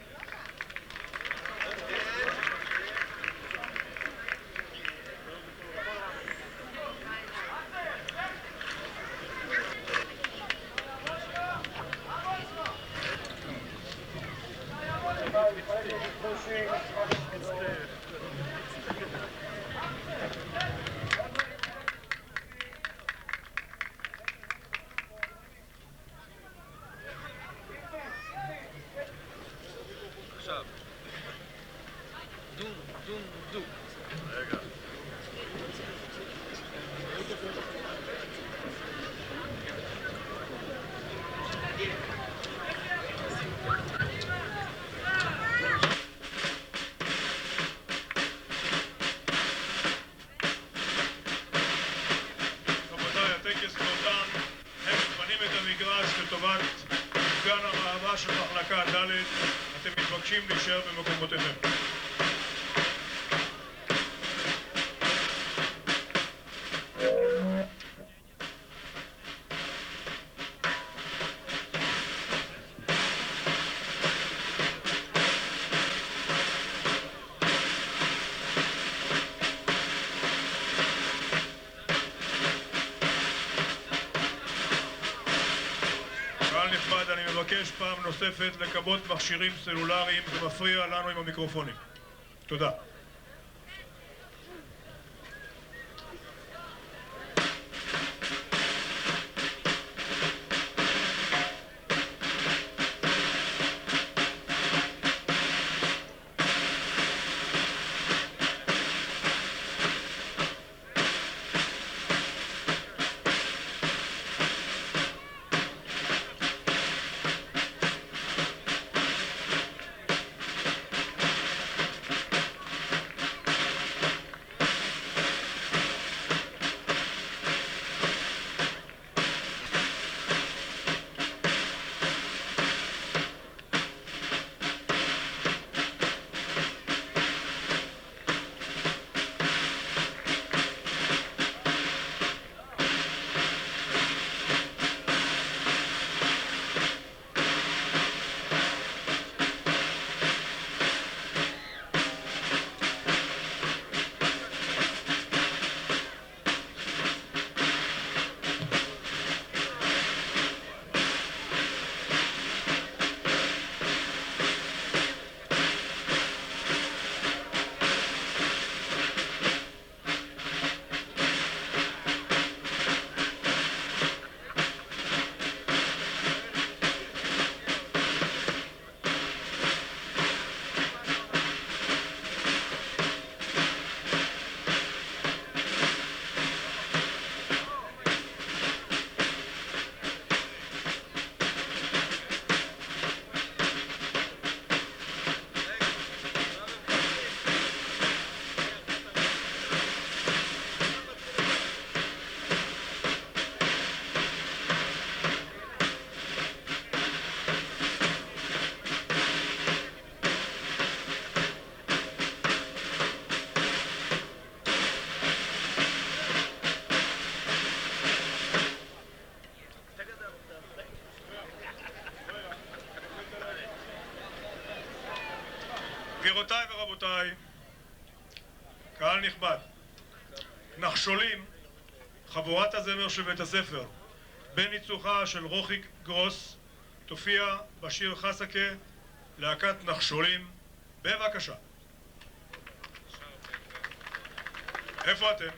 של מחלקה ד', אתם מתבקשים להישאר במקומותיכם. מבקש פעם נוספת לכבות מכשירים סלולריים, זה מפריע לנו עם המיקרופונים. תודה. גבירותיי ורבותיי, קהל נכבד, נחשולים, חבורת הזמר של בית הספר, בניצוחה של רוחי גרוס, תופיע בשיר חסקה, להקת נחשולים, בבקשה. איפה אתם?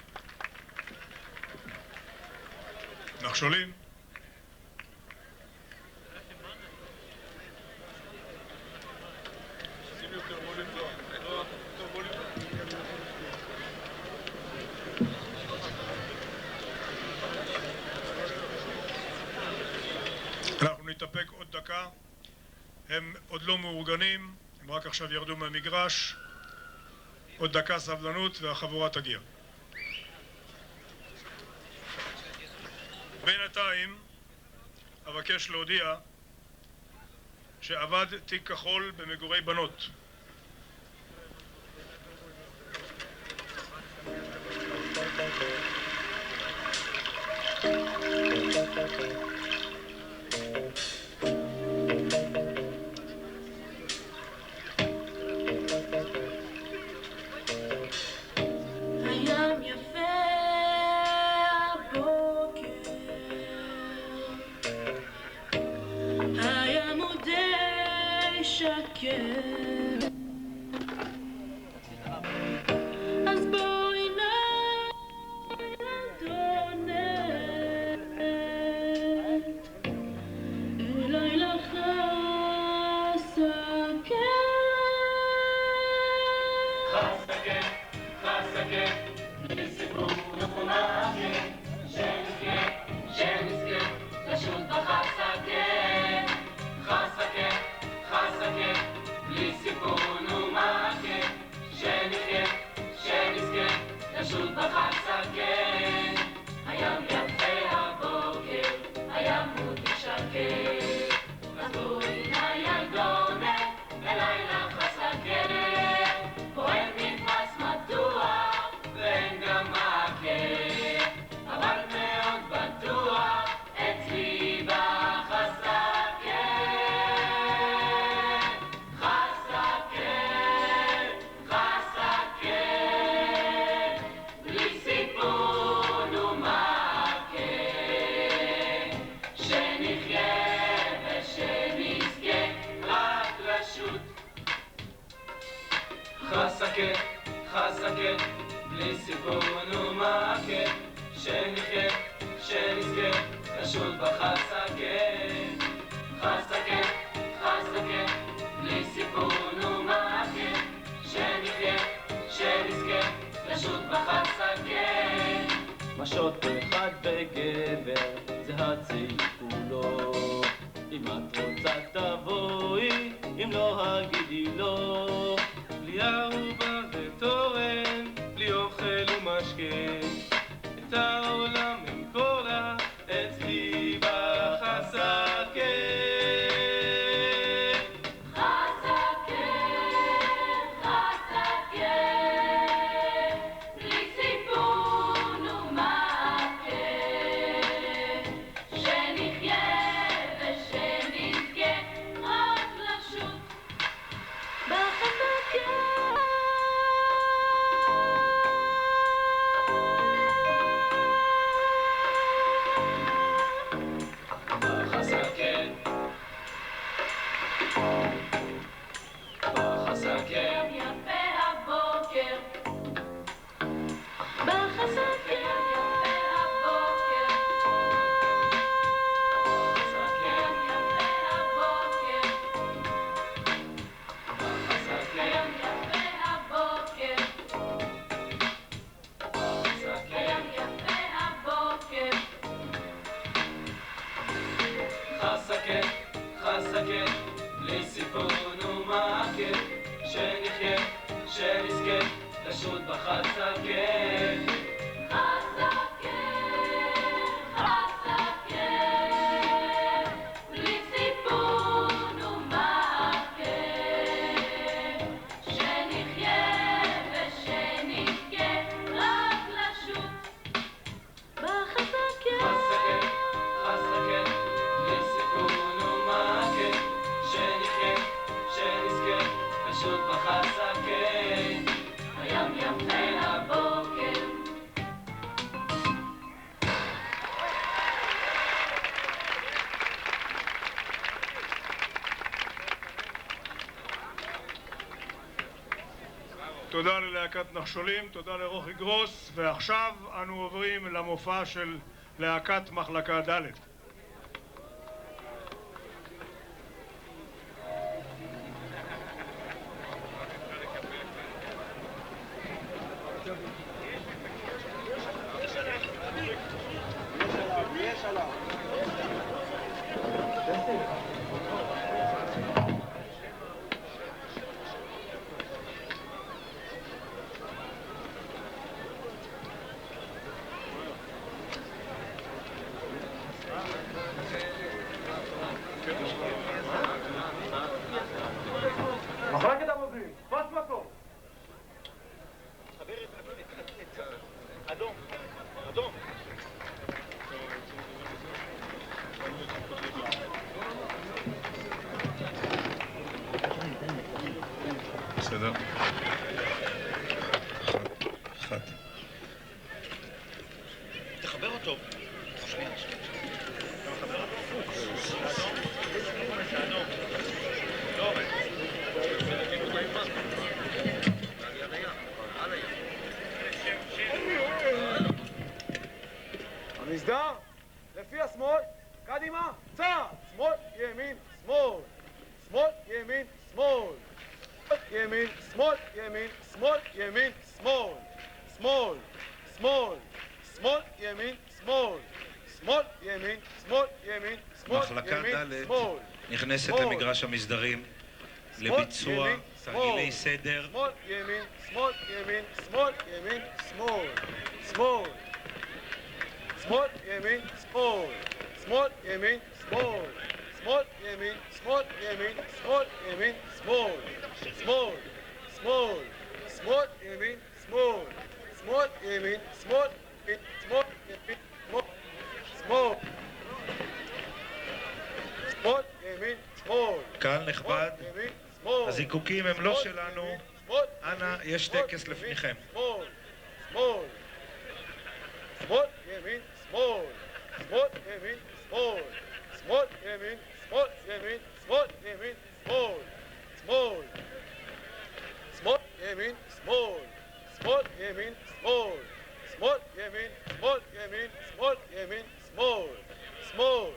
נחשולים? אנחנו נתאפק עוד דקה, הם עוד לא מאורגנים, הם רק עכשיו ירדו מהמגרש, עוד דקה סבלנות והחבורה תגיע. בינתיים אבקש להודיע שעבד תיק כחול במגורי בנות. הים יפה הבוקר, הים הוא די שקר, אז בואי נתעונן אליי לך בלי סיפון ומעקה, שנחיה, שנזכה, לשוט בחסקה. חסקה, חסקה, בלי סיפון ומעקה, שנחיה, שנזכה, לשוט בחסקה. משות אחד בגבר, זה הציל כולו. אם את רוצה תבואי, אם לא הגידי לא. בלי אהובה ותורן, בלי אוכל ומשקה, את העולם אמכור לה, אצלי בחסקה. חסקה, חסקה, בלי סיפון ומעקה, שנחיה ושנזכה רק לשוט בחסקה. בלי סיפון ומעקה, שנחיה, שנזכה, לשוט בחסקה. חסקה, חסקה, בלי סיפון ומעקה, שנחיה ושנזכה, רק לשוט בחסקה. חסקה, חסקה, בלי סיפון ומעקה, שנחיה, שנזכה, לשוט בחסקה. הים יפה הבוקר. תודה ללהקת נחשולים, תודה לרוחי גרוס, ועכשיו אנו עוברים למופע של להקת מחלקה ד'. בסדר. אחד. תחבר אותו. המסדר, לפי השמאל, קדימה, צעד, שמאל, ימין, שמאל, שמאל, ימין, שמאל, ימין, שמאל, ימין, שמאל, ימין, שמאל, שמאל, שמאל, שמאל, ימין, שמאל, שמאל, ימין, שמאל, ימין, שמאל, מחלקה ימין, ד' שמאל, נכנסת שמאל, למגרש המסדרים שמאל, לביצוע ימין, תרגילי שמאל, סדר. שמאל, ימין, שמאל, ימין, שמאל, ימין, שמאל, שמאל, שמאל, ימין, שמאל, שמאל, ימין, שמאל, שמאל, ימין, שמאל, ימין, שמאל, ימין, שמאל, שמאל, שמאל, שמאל, ימין, שמאל, שמאל, ימין, שמאל, שמאל, ימין, שמאל, שמאל, ימין, שמאל. קהל נכבד, הזיקוקים הם לא שלנו, אנא, יש טקס לפניכם. שמאל, שמאל, שמאל, ימין, שמאל, שמאל, ימין, שמאל, שמאל, ימין, שמאל, ימין, שמאל, ימין, שמאל, שמאל, שמאל, ימין, שמאל, שמאל, ימין, שמאל, שמאל, ימין, שמאל, ימין, שמאל, ימין, שמאל, שמאל,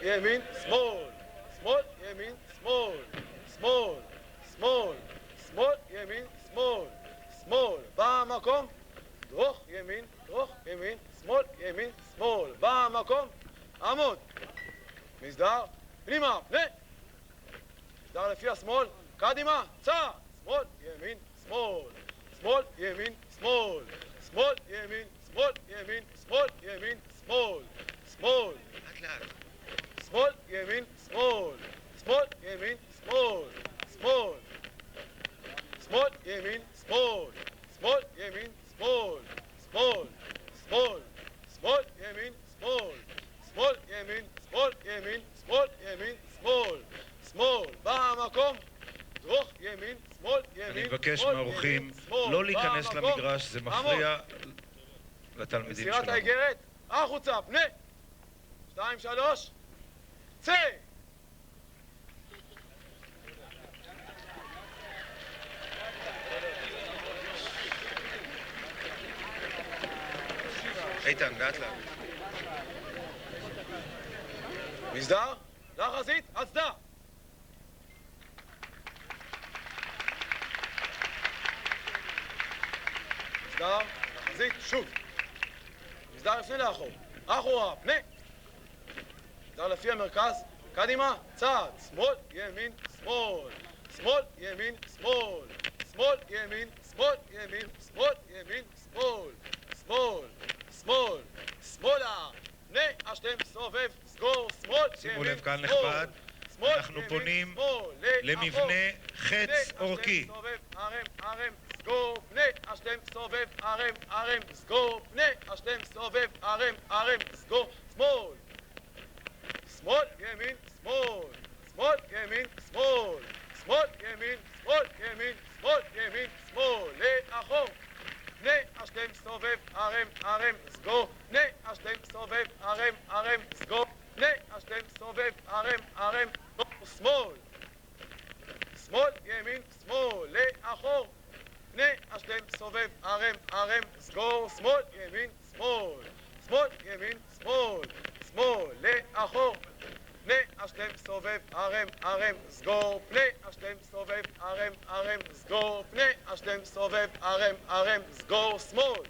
ימין, שמאל, שמאל, ימין, שמאל, שמאל, שמאל, שמאל, ימין, שמאל, שמאל, במקום, דרוך ימין, דרוך ימין, שמאל, ימין, שמאל, במקום, עמוד, מסדר, פנימה, פנה, מסדר לפי השמאל, קדימה, צעד, שמאל, ימין, שמאל, שמאל, ימין, שמאל, שמאל, ימין, שמאל, ימין, שמאל, ימין, שמאל, שמאל, שמאל, ימין, שמאל, שמאל, ימין, שמאל, שמאל, שמאל, ימין, שמאל, שמאל, ימין, שמאל, שמאל, שמאל, שמאל, ימין, שמאל, שמאל, ימין, שמאל, ימין, שמאל, ימין, שמאל, שמאל, במקום, דרוך ימין, שמאל, ימין, אני מבקש שמאל, מהאורחים ימין, שמאל, לא להיכנס במקום, למגרש, זה מפריע לתלמידים מסירת שלנו. האיגרת, החוצה, פנה, 2, 3, צא! איתן, לאט לאט. מסדר, לחזית, הצדה! מסדר, לחזית, שוב. מסדר לפני לאחור, אחורה, פנה. מסדר לפי המרכז, קדימה, צעד, שמאל, ימין, שמאל, שמאל, ימין, שמאל, שמאל, ימין, שמאל, ימין, שמאל, ימין, שמאל, שמאל, שמאל, שמאלה, פנה, השתם, סובב, סגור, שמאל, שימו ימין, לב, קהל שמאל, נכבד, שמאל, אנחנו ימין, פונים שמאל, למבנה לאחור, חץ פנה, אורכי. השתם, סובב, ערם, ערם, סגור, פנה, השתם, סובב, ערם, ערם, סגור, פנה, השתם, סובב, ערם, ערם, סגור, שמאל, שמאל, ימין, שמאל, שמאל, ימין, שמאל, שמאל, ימין, שמאל, ימין, שמאל, ימין, שמאל, לאחור, פנה, השתם, סובב, ערם, ערם, סגור, פנה, השתם, סובב, ערם, ערם, סגור, פנה, השתם, סובב, ערם, ערם, סגור, שמאל, שמאל, ימין, שמאל, לאחור, פנה, השתם, סובב, ערם, ערם, סגור, שמאל, ימין, שמאל, שמאל, ימין, שמאל, שמאל, לאחור, פנה, השתם, סובב, ערם, ערם, סגור, פנה, השתם, סובב, ערם, ערם, סגור, פנה, השתם, סובב, ערם, ערם, סגור, שמאל,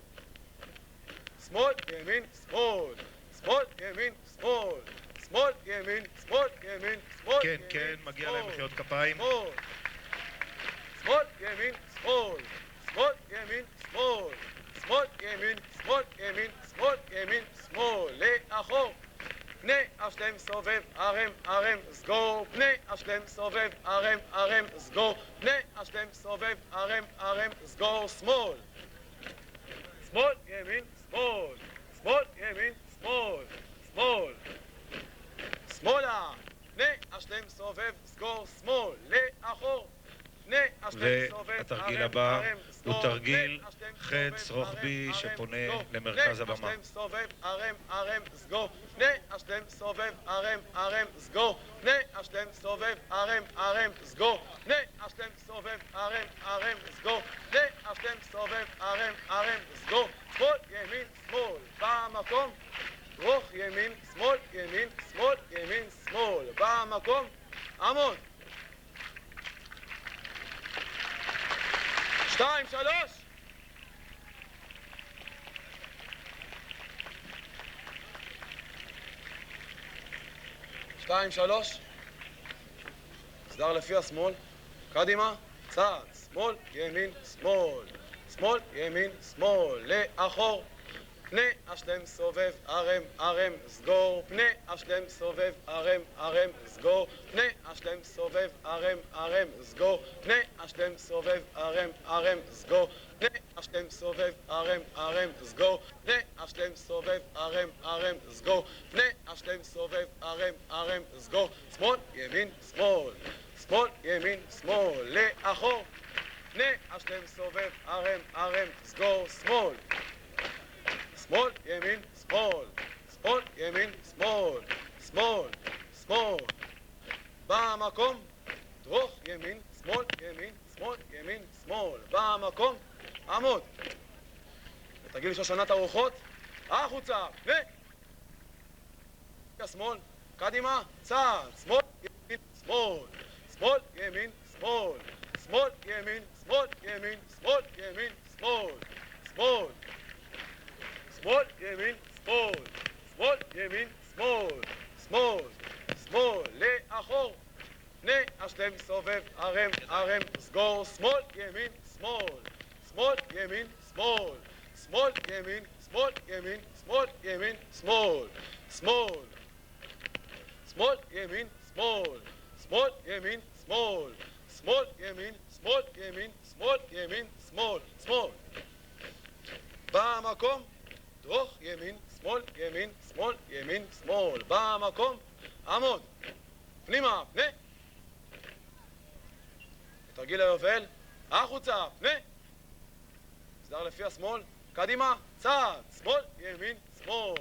שמאל, ימין, שמאל, שמאל, ימין, שמאל, שמאל, ימין, שמאל, ימין, שמאל, כן, ימין, כן, מגיע שמאל, להם מחיאות כפיים. שמאל, שמאל, ימין, שמאל, שמאל, ימין, שמאל, שמאל, ימין, שמאל, ימין, שמאל, ימין, שמאל, לאחור, פנה, השתם, סובב, ערם, ערם, סגור, פנה, השתם, סובב, ערם, ערם, סגור, פנה, השתם, סובב, ערם, ערם, סגור, שמאל, שמאל, ימין, שמאל, שמאל, ימין, שמאל, שמאל, שמאלה, פנה, השתם, סובב, סגור, שמאל, לאחור, והתרגיל הבא הוא תרגיל חץ רוחבי שפונה למרכז הבמה. סובב, ערם, ערם, סגור, פנה, השלם, סובב, ערם, ערם, סגור, פנה, השלם, סובב, ערם, ערם, סגור, פנה, השלם, סובב, ערם, ערם, סגור, פנה, השלם, סובב, ערם, ערם, סגור, שמאל, ימין, שמאל, במקום, רוך, ימין, שמאל, ימין, שמאל, ימין, שמאל, במקום, עמוד. 2, 3 2, 3 סדר לפי השמאל, קדימה, צעד, שמאל, ימין, שמאל, שמאל, ימין, שמאל, לאחור, פנה, השלם, סובב, ערם, ערם, סגור, פנה, השלם, סובב, ערם, ערם, סגור, פנה, השלם, סובב, ערם, ערם, סגור, פנה, השלם, סובב, ערם, ערם, סגור, פנה, השלם, סובב, ערם, ערם, סגור, פנה, השלם, סובב, ערם, ערם, סגור, פנה, השלם, סובב, ערם, ערם, סגור, שמאל, ימין, שמאל, שמאל, ימין, שמאל, לאחור, פנה, השלם, סובב, ערם, ערם, סגור, שמאל, שמאל, ימין, שמאל, שמאל, ימין, שמאל, שמאל, שמאל, במקום, דרוך, ימין, שמאל, ימין, שמאל, ימין, שמאל, במקום, עמוד. ותרגיל שושנת הרוחות, החוצה, פנה, שמאל, קדימה, צעד, שמאל, ימין, שמאל, שמאל, ימין, שמאל, שמאל, ימין, שמאל, ימין, שמאל, ימין, שמאל, שמאל, שמאל, ימין, שמאל, שמאל, ימין, שמאל, שמאל, שמאל, לאחור, פנה, השלם, סובב, ערם, ערם, סגור, שמאל, ימין, שמאל, שמאל, ימין, שמאל, שמאל, ימין, שמאל, ימין, שמאל, ימין, שמאל, שמאל, שמאל, ימין, שמאל, שמאל, ימין, שמאל, שמאל, ימין, שמאל, ימין, שמאל, ימין, שמאל, שמאל, במקום, דרוך, ימין, שמאל, ימין, שמאל, ימין, שמאל, במקום, עמוד, פנימה, פנה, תרגיל היובל, החוצה, פנה, סדר לפי השמאל, קדימה, צעד, שמאל, ימין, שמאל,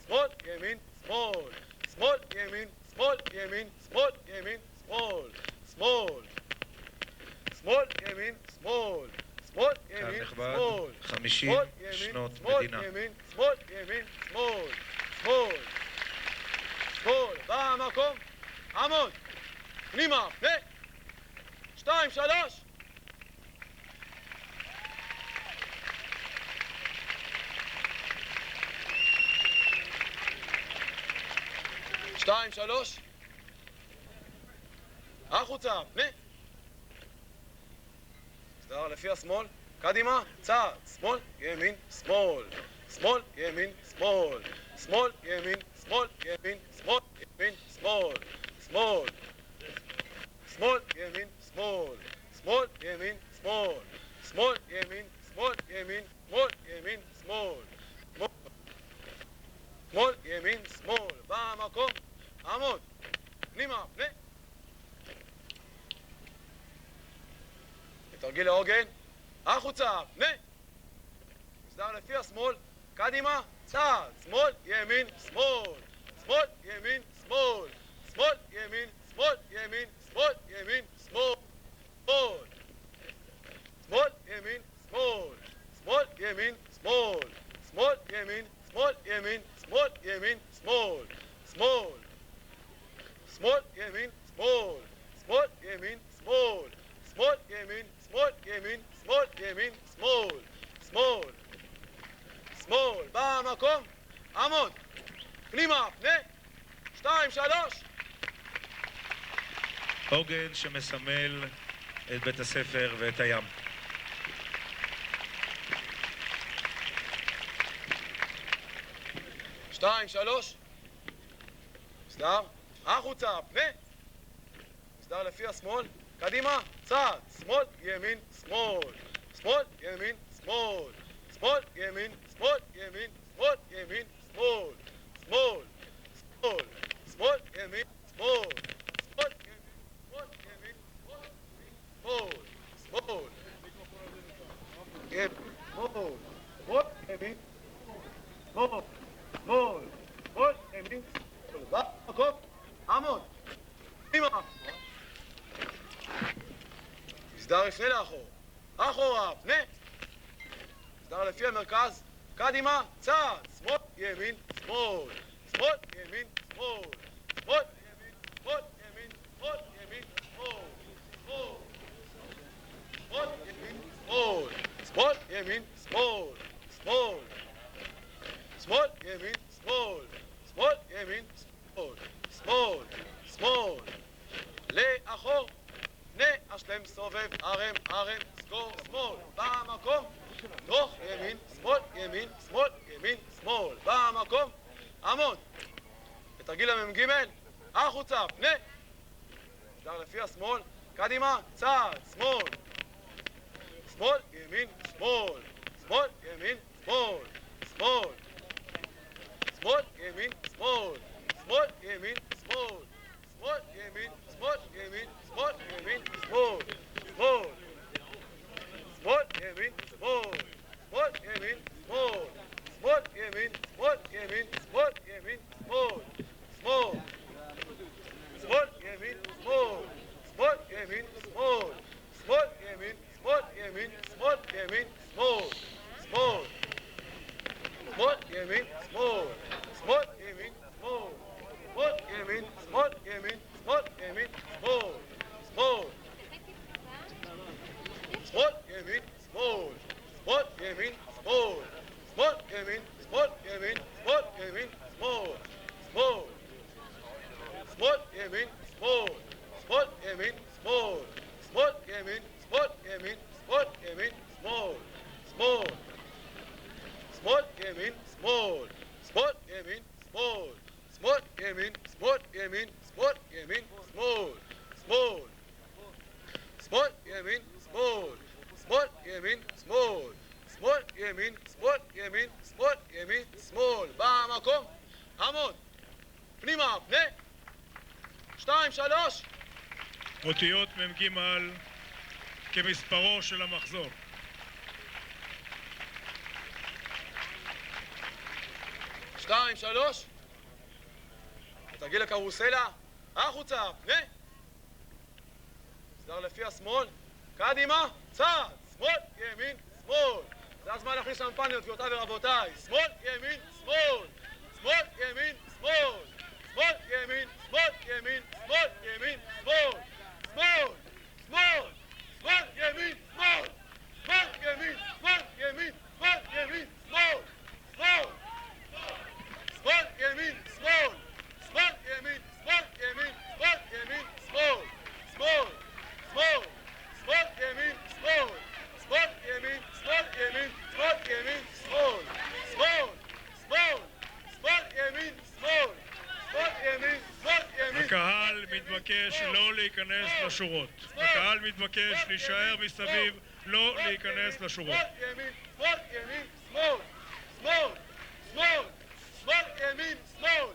שמאל, ימין, שמאל, שמאל, ימין, שמאל, ימין, שמאל, ימין, שמאל, שמאל, שמאל, ימין, שמאל, שמאל, ימין, שמאל, 50 שנות מדינה. שמאל, ימין, שמאל, שמאל, שמאל, במקום, עמוד, פנימה, פנה, 2, 3 2, 3 החוצה, פנה, סדר לפי השמאל, קדימה, צעד, שמאל, ימין, שמאל, שמאל, ימין, שמאל, שמאל, ימין, שמאל, ימין, שמאל, ימין, שמאל, שמאל, שמאל, ימין, שמאל, שמאל, ימין, שמאל, שמאל, ימין, שמאל, ימין, שמאל, ימין, שמאל, שמאל, ימין, שמאל, במקום, עמוד, פנימה, פנה. תרגיל העוגן, החוצה, פנה, מסדר לפי השמאל, קדימה, צעד, שמאל, ימין, שמאל, שמאל, ימין, שמאל, שמאל, ימין, שמאל, ימין, שמאל, ימין, שמאל, שמאל, שמאל, ימין, שמאל, שמאל, ימין, שמאל, שמאל, ימין, שמאל, ימין, שמאל, ימין, שמאל, שמאל, שמאל, ימין, שמאל, שמאל, ימין, שמאל, שמאל, ימין, שמאל, ימין, שמאל, ימין, שמאל, שמאל, שמאל, במקום, עמוד, פנימה, פנה, 2, 3 עוגן שמסמל את בית הספר ואת הים. 2, 3 מסדר, החוצה, פנה, מסדר לפי השמאל, קדימה, צעד, שמאל, ימין, שמאל, שמאל, ימין, שמאל, שמאל, ימין, שמאל, ימין, שמאל, ימין, שמאל, שמאל, שמאל, שמאל, ימין, שמאל, שמאל, ימין, שמאל, ימין, שמאל, שמאל, לפני לאחור. אחורה, פנה. מסדר לפי המרכז. קדימה, צעד. שמאל, ימין, שמאל. שמאל, ימין, שמאל. שמאל, ימין, שמאל, ימין, שמאל, ימין, שמאל. שמאל, ימין, שמאל. שמאל, ימין, שמאל. שמאל. שמאל, ימין, שמאל. שמאל, ימין, שמאל. שמאל. שמאל. לאחור. פנה, השלם, סובב, ערם, ערם, סגור, שמאל. במקום. תוך, ימין, שמאל, ימין, שמאל, ימין, שמאל. במקום. עמוד. בתרגיל המ"ג. החוצה, פנה. מסדר לפי השמאל. קדימה, צעד, שמאל. שמאל, ימין, שמאל. שמאל, ימין, שמאל. שמאל. שמאל, ימין, שמאל. שמאל, ימין, שמאל. שמאל, ימין, שמאל, ימין, שמאל, ימין, שמאל. שמאל. שמאל, ימין, שמאל. שמאל, ימין, שמאל. שמאל, ימין, שמאל, ימין, שמאל, ימין, שמאל. שמאל. שמאל, ימין, שמאל. שמאל, ימין, שמאל. שמאל, ימין, שמאל, ימין, שמאל, ימין, שמאל. שמאל. שמאל, ימין, שמאל. שמאל, ימין, שמאל. שמאל, ימין, שמאל, ימין, שמאל, ימין, שמאל. שמאל. שמאל, ימין, שמאל. שמאל, ימין, שמאל. שמאל, ימין, שמאל, ימין, שמאל, ימין, שמאל. שמאל. שמאל, ימין, שמאל. שמאל, ימין, שמאל. שמאל, ימין, שמאל, ימין, שמאל, ימין, שמאל. שמאל. שמאל, ימין, שמאל. שמאל, ימין, שמאל. שמאל, ימין, שמאל, ימין, שמאל, ימין, שמאל. שמאל. שמאל, ימין, שמאל. שמאל, ימין, שמאל. שמאל, ימין, שמאל, ימין, שמאל, ימין, שמאל. במקום. עמוד. פנימה, פנה. 2, 3. אותיות מ"ג כמספרו של המחזור. 2, 3. תרגיל הקרוסלה. החוצה, פנה. מסדר לפי השמאל. קדימה, צעד. שמאל, ימין, שמאל. זה הזמן להכניס שמפניות, גבירותיי ורבותיי. שמאל, ימין, שמאל. שמאל, ימין, שמאל. שמאל, ימין, שמאל, ימין, שמאל, ימין, שמאל. שמאל. שמאל. שמאל, ימין, שמאל. שמאל, ימין, שמאל, ימין, שמאל, ימין, שמאל. שמאל. שמאל, ימין, שמאל. שמאל, ימין, שמאל, ימין, שמאל, ימין, שמאל. שמאל. שמאל. שמאל, ימין, שמאל. שמאל, ימין, שמאל, ימין, שמאל, ימין, שמאל. שמאל. שמאל. שמאל, ימין, שמאל. שמאל, ימין, שמאל, ימין. הקהל מתבקש לא להיכנס לשורות. הקהל מתבקש להישאר מסביב, לא להיכנס לשורות. שמאל, ימין, שמאל, ימין, שמאל. שמאל. שמאל. שמאל, ימין, שמאל.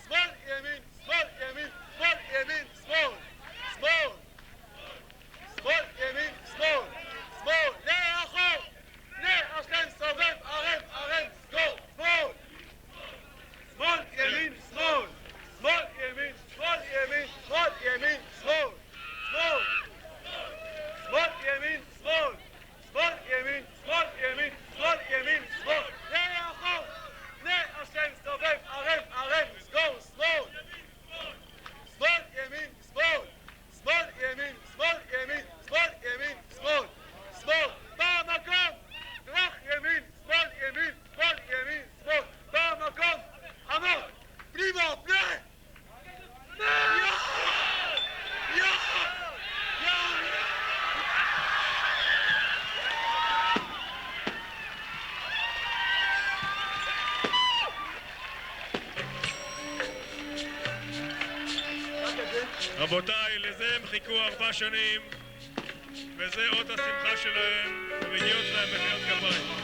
שמאל, ימין, שמאל, ימין, שמאל, ימין, שמאל. שמאל. שמאל, ימין, שמאל. שמאל, לאחור. פנה, השלם, סובב, ערם, ערם, סגור. שמאל. שמאל, ימין, שמאל. שמאל, ימין, שמאל, ימין, שמאל, ימין, שמאל. שמאל. שמאל, ימין, שמאל. שמאל, ימין, שמאל, ימין, שמאל, ימין, שמאל. לאחור. פנה, השלם, סובב, ערם, ערם, סגור. שמאל. שמאל, ימין, שמאל. שמאל, ימין, שמאל, ימין, שמאל, ימין, שמאל. שמאל. במקום. דרך ימין, שמאל, ימין, שמאל, ימין, שמאל. במקום. עמוד. פנימה, פנה. רבותיי, לזה הם חיכו 4 שנים, וזה אות השמחה שלהם, ומגיעות להם מחיאות כפיים.